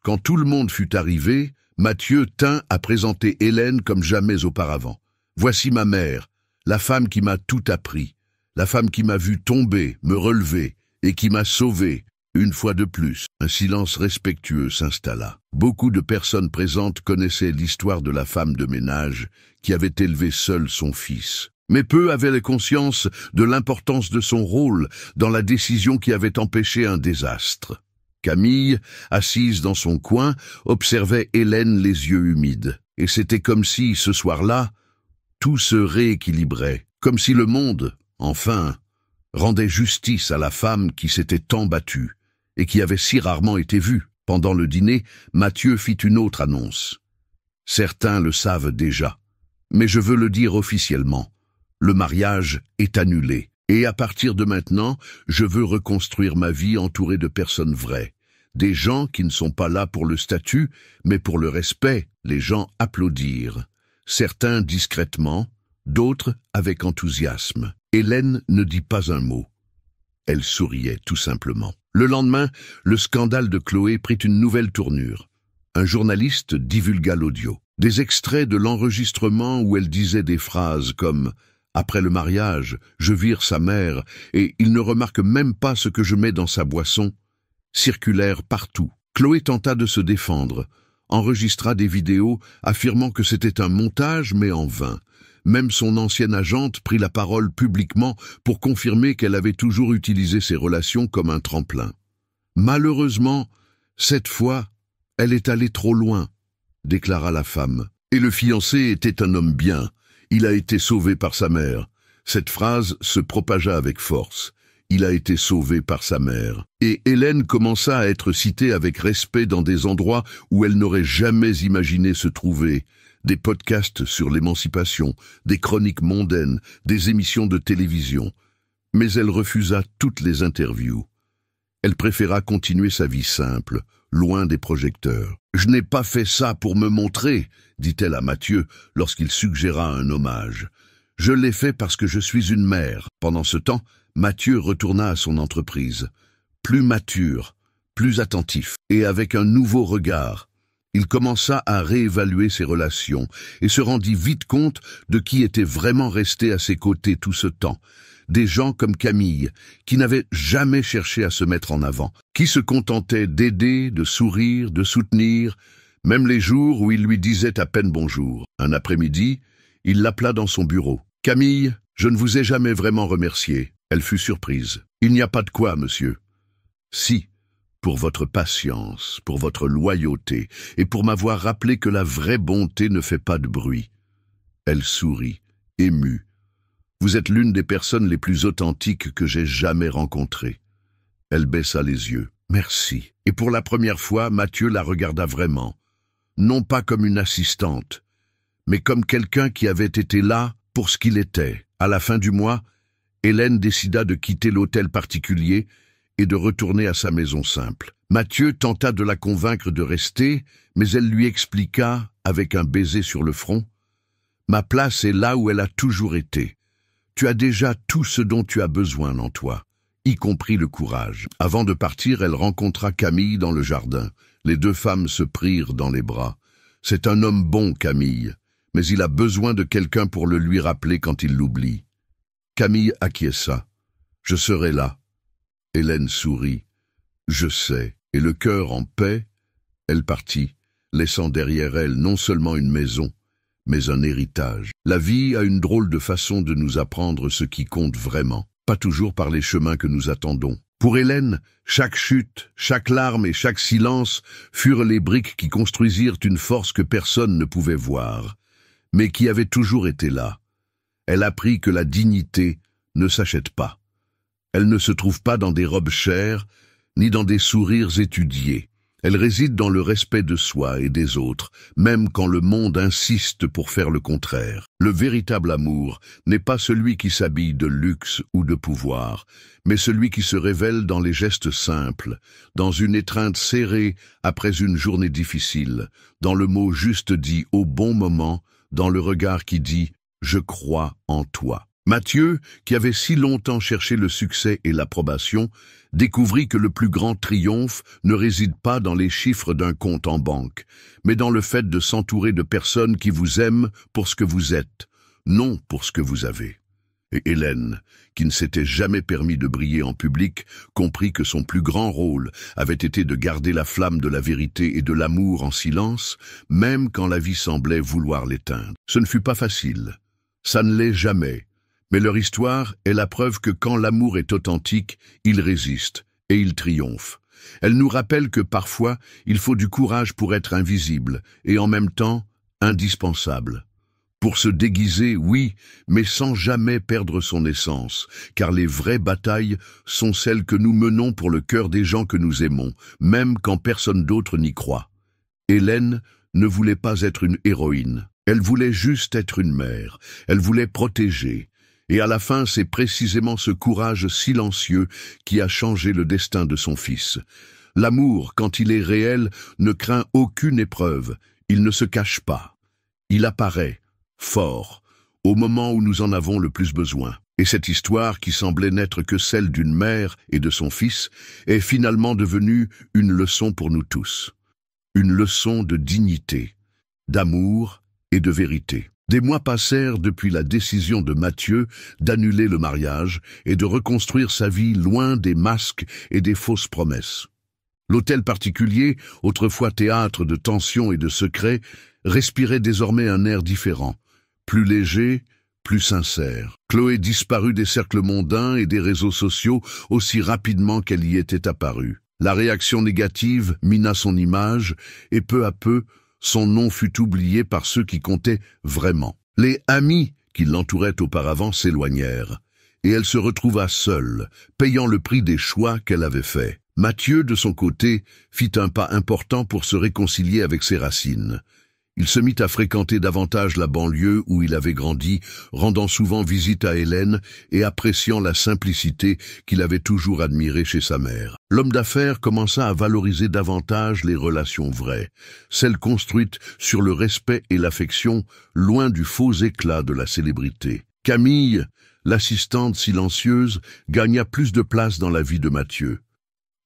[SPEAKER 1] Quand tout le monde fut arrivé, Mathieu tint à présenter Hélène comme jamais auparavant. « Voici ma mère, la femme qui m'a tout appris, la femme qui m'a vu tomber, me relever et qui m'a sauvé. » Une fois de plus, un silence respectueux s'installa. Beaucoup de personnes présentes connaissaient l'histoire de la femme de ménage qui avait élevé seule son fils. Mais peu avaient conscience de l'importance de son rôle dans la décision qui avait empêché un désastre. Camille, assise dans son coin, observait Hélène les yeux humides. Et c'était comme si, ce soir-là, tout se rééquilibrait, comme si le monde, enfin, rendait justice à la femme qui s'était tant battue et qui avait si rarement été vue. Pendant le dîner, Mathieu fit une autre annonce. Certains le savent déjà. Mais je veux le dire officiellement. Le mariage est annulé. Et à partir de maintenant, je veux reconstruire ma vie entourée de personnes vraies. Des gens qui ne sont pas là pour le statut, mais pour le respect. Les gens applaudirent. Certains discrètement, d'autres avec enthousiasme. Hélène ne dit pas un mot. Elle souriait tout simplement. Le lendemain, le scandale de Chloé prit une nouvelle tournure. Un journaliste divulgua l'audio. Des extraits de l'enregistrement où elle disait des phrases comme « Après le mariage, je vire sa mère et il ne remarque même pas ce que je mets dans sa boisson » circulèrent partout. Chloé tenta de se défendre, enregistra des vidéos affirmant que c'était un montage mais en vain. Même son ancienne agente prit la parole publiquement pour confirmer qu'elle avait toujours utilisé ses relations comme un tremplin. Malheureusement, cette fois, elle est allée trop loin, déclara la femme. Et le fiancé était un homme bien. Il a été sauvé par sa mère. Cette phrase se propagea avec force. Il a été sauvé par sa mère. Et Hélène commença à être citée avec respect dans des endroits où elle n'aurait jamais imaginé se trouver. Des podcasts sur l'émancipation, des chroniques mondaines, des émissions de télévision. Mais elle refusa toutes les interviews. Elle préféra continuer sa vie simple, loin des projecteurs. « Je n'ai pas fait ça pour me montrer », dit-elle à Mathieu lorsqu'il suggéra un hommage. « Je l'ai fait parce que je suis une mère. » Pendant ce temps, Mathieu retourna à son entreprise. Plus mature, plus attentif, et avec un nouveau regard. Il commença à réévaluer ses relations et se rendit vite compte de qui était vraiment resté à ses côtés tout ce temps. Des gens comme Camille, qui n'avaient jamais cherché à se mettre en avant, qui se contentaient d'aider, de sourire, de soutenir, même les jours où il lui disait à peine bonjour. Un après-midi, il l'appela dans son bureau. « Camille, je ne vous ai jamais vraiment remercié. » Elle fut surprise. « Il n'y a pas de quoi, monsieur. »« Si, pour votre patience, pour votre loyauté, et pour m'avoir rappelé que la vraie bonté ne fait pas de bruit. » Elle sourit, émue. « Vous êtes l'une des personnes les plus authentiques que j'ai jamais rencontrées. » Elle baissa les yeux. « Merci. » Et pour la première fois, Mathieu la regarda vraiment. Non pas comme une assistante, mais comme quelqu'un qui avait été là pour ce qu'il était. À la fin du mois, Hélène décida de quitter l'hôtel particulier et de retourner à sa maison simple. Mathieu tenta de la convaincre de rester, mais elle lui expliqua, avec un baiser sur le front, « Ma place est là où elle a toujours été. Tu as déjà tout ce dont tu as besoin en toi, y compris le courage. » Avant de partir, elle rencontra Camille dans le jardin. Les deux femmes se prirent dans les bras. « C'est un homme bon, Camille, mais il a besoin de quelqu'un pour le lui rappeler quand il l'oublie. » Camille acquiesça. « Je serai là. » Hélène sourit. « Je sais. » Et le cœur en paix, elle partit, laissant derrière elle non seulement une maison, mais un héritage. La vie a une drôle de façon de nous apprendre ce qui compte vraiment, pas toujours par les chemins que nous attendons. Pour Hélène, chaque chute, chaque larme et chaque silence furent les briques qui construisirent une force que personne ne pouvait voir, mais qui avait toujours été là. Elle apprit que la dignité ne s'achète pas. Elle ne se trouve pas dans des robes chères, ni dans des sourires étudiés. Elle réside dans le respect de soi et des autres, même quand le monde insiste pour faire le contraire. Le véritable amour n'est pas celui qui s'habille de luxe ou de pouvoir, mais celui qui se révèle dans les gestes simples, dans une étreinte serrée après une journée difficile, dans le mot juste dit au bon moment, dans le regard qui dit « Je crois en toi ». Mathieu, qui avait si longtemps cherché le succès et l'approbation, découvrit que le plus grand triomphe ne réside pas dans les chiffres d'un compte en banque, mais dans le fait de s'entourer de personnes qui vous aiment pour ce que vous êtes, non pour ce que vous avez. Et Hélène, qui ne s'était jamais permis de briller en public, comprit que son plus grand rôle avait été de garder la flamme de la vérité et de l'amour en silence, même quand la vie semblait vouloir l'éteindre. Ce ne fut pas facile. Ça ne l'est jamais. Mais leur histoire est la preuve que quand l'amour est authentique, il résiste et il triomphe. Elle nous rappelle que parfois, il faut du courage pour être invisible et en même temps indispensable. Pour se déguiser, oui, mais sans jamais perdre son essence, car les vraies batailles sont celles que nous menons pour le cœur des gens que nous aimons, même quand personne d'autre n'y croit. Hélène ne voulait pas être une héroïne. Elle voulait juste être une mère. Elle voulait protéger. Et à la fin, c'est précisément ce courage silencieux qui a changé le destin de son fils. L'amour, quand il est réel, ne craint aucune épreuve. Il ne se cache pas. Il apparaît, fort, au moment où nous en avons le plus besoin. Et cette histoire, qui semblait n'être que celle d'une mère et de son fils, est finalement devenue une leçon pour nous tous. Une leçon de dignité, d'amour et de vérité. Des mois passèrent depuis la décision de Mathieu d'annuler le mariage et de reconstruire sa vie loin des masques et des fausses promesses. L'hôtel particulier, autrefois théâtre de tensions et de secrets, respirait désormais un air différent, plus léger, plus sincère. Chloé disparut des cercles mondains et des réseaux sociaux aussi rapidement qu'elle y était apparue. La réaction négative mina son image et peu à peu, son nom fut oublié par ceux qui comptaient vraiment. Les amis qui l'entouraient auparavant s'éloignèrent, et elle se retrouva seule, payant le prix des choix qu'elle avait faits. Mathieu, de son côté, fit un pas important pour se réconcilier avec ses racines. Il se mit à fréquenter davantage la banlieue où il avait grandi, rendant souvent visite à Hélène et appréciant la simplicité qu'il avait toujours admirée chez sa mère. L'homme d'affaires commença à valoriser davantage les relations vraies, celles construites sur le respect et l'affection, loin du faux éclat de la célébrité. Camille, l'assistante silencieuse, gagna plus de place dans la vie de Mathieu.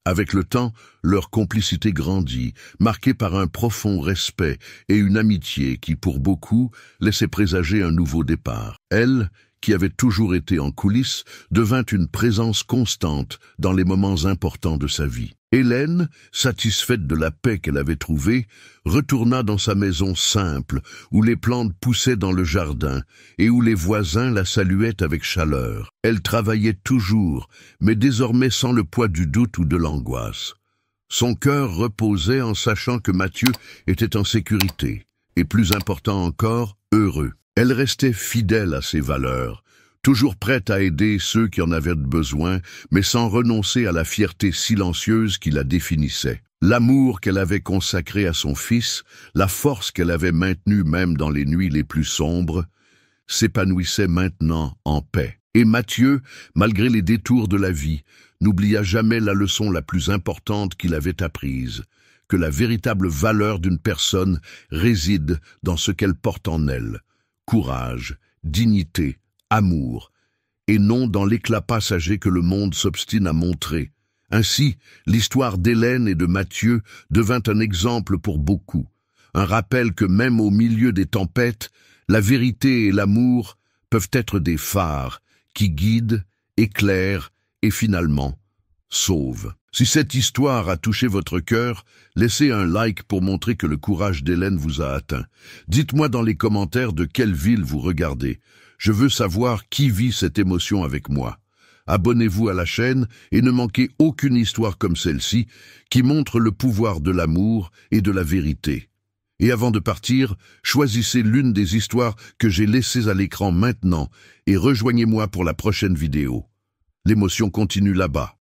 [SPEAKER 1] Avec le temps, leur complicité grandit, marquée par un profond respect et une amitié qui, pour beaucoup, laissait présager un nouveau départ. Elle, qui avait toujours été en coulisses, devint une présence constante dans les moments importants de sa vie. Hélène, satisfaite de la paix qu'elle avait trouvée, retourna dans sa maison simple, où les plantes poussaient dans le jardin et où les voisins la saluaient avec chaleur. Elle travaillait toujours, mais désormais sans le poids du doute ou de l'angoisse. Son cœur reposait en sachant que Mathieu était en sécurité, et plus important encore, heureux. Elle restait fidèle à ses valeurs, toujours prête à aider ceux qui en avaient besoin, mais sans renoncer à la fierté silencieuse qui la définissait. L'amour qu'elle avait consacré à son fils, la force qu'elle avait maintenue même dans les nuits les plus sombres, s'épanouissait maintenant en paix. Et Mathieu, malgré les détours de la vie, n'oublia jamais la leçon la plus importante qu'il avait apprise, que la véritable valeur d'une personne réside dans ce qu'elle porte en elle. Courage, dignité, amour, et non dans l'éclat passager que le monde s'obstine à montrer. Ainsi, l'histoire d'Hélène et de Mathieu devint un exemple pour beaucoup, un rappel que même au milieu des tempêtes, la vérité et l'amour peuvent être des phares qui guident, éclairent et finalement sauvent. Si cette histoire a touché votre cœur, laissez un like pour montrer que le courage d'Hélène vous a atteint. Dites-moi dans les commentaires de quelle ville vous regardez. Je veux savoir qui vit cette émotion avec moi. Abonnez-vous à la chaîne et ne manquez aucune histoire comme celle-ci qui montre le pouvoir de l'amour et de la vérité. Et avant de partir, choisissez l'une des histoires que j'ai laissées à l'écran maintenant et rejoignez-moi pour la prochaine vidéo. L'émotion continue là-bas.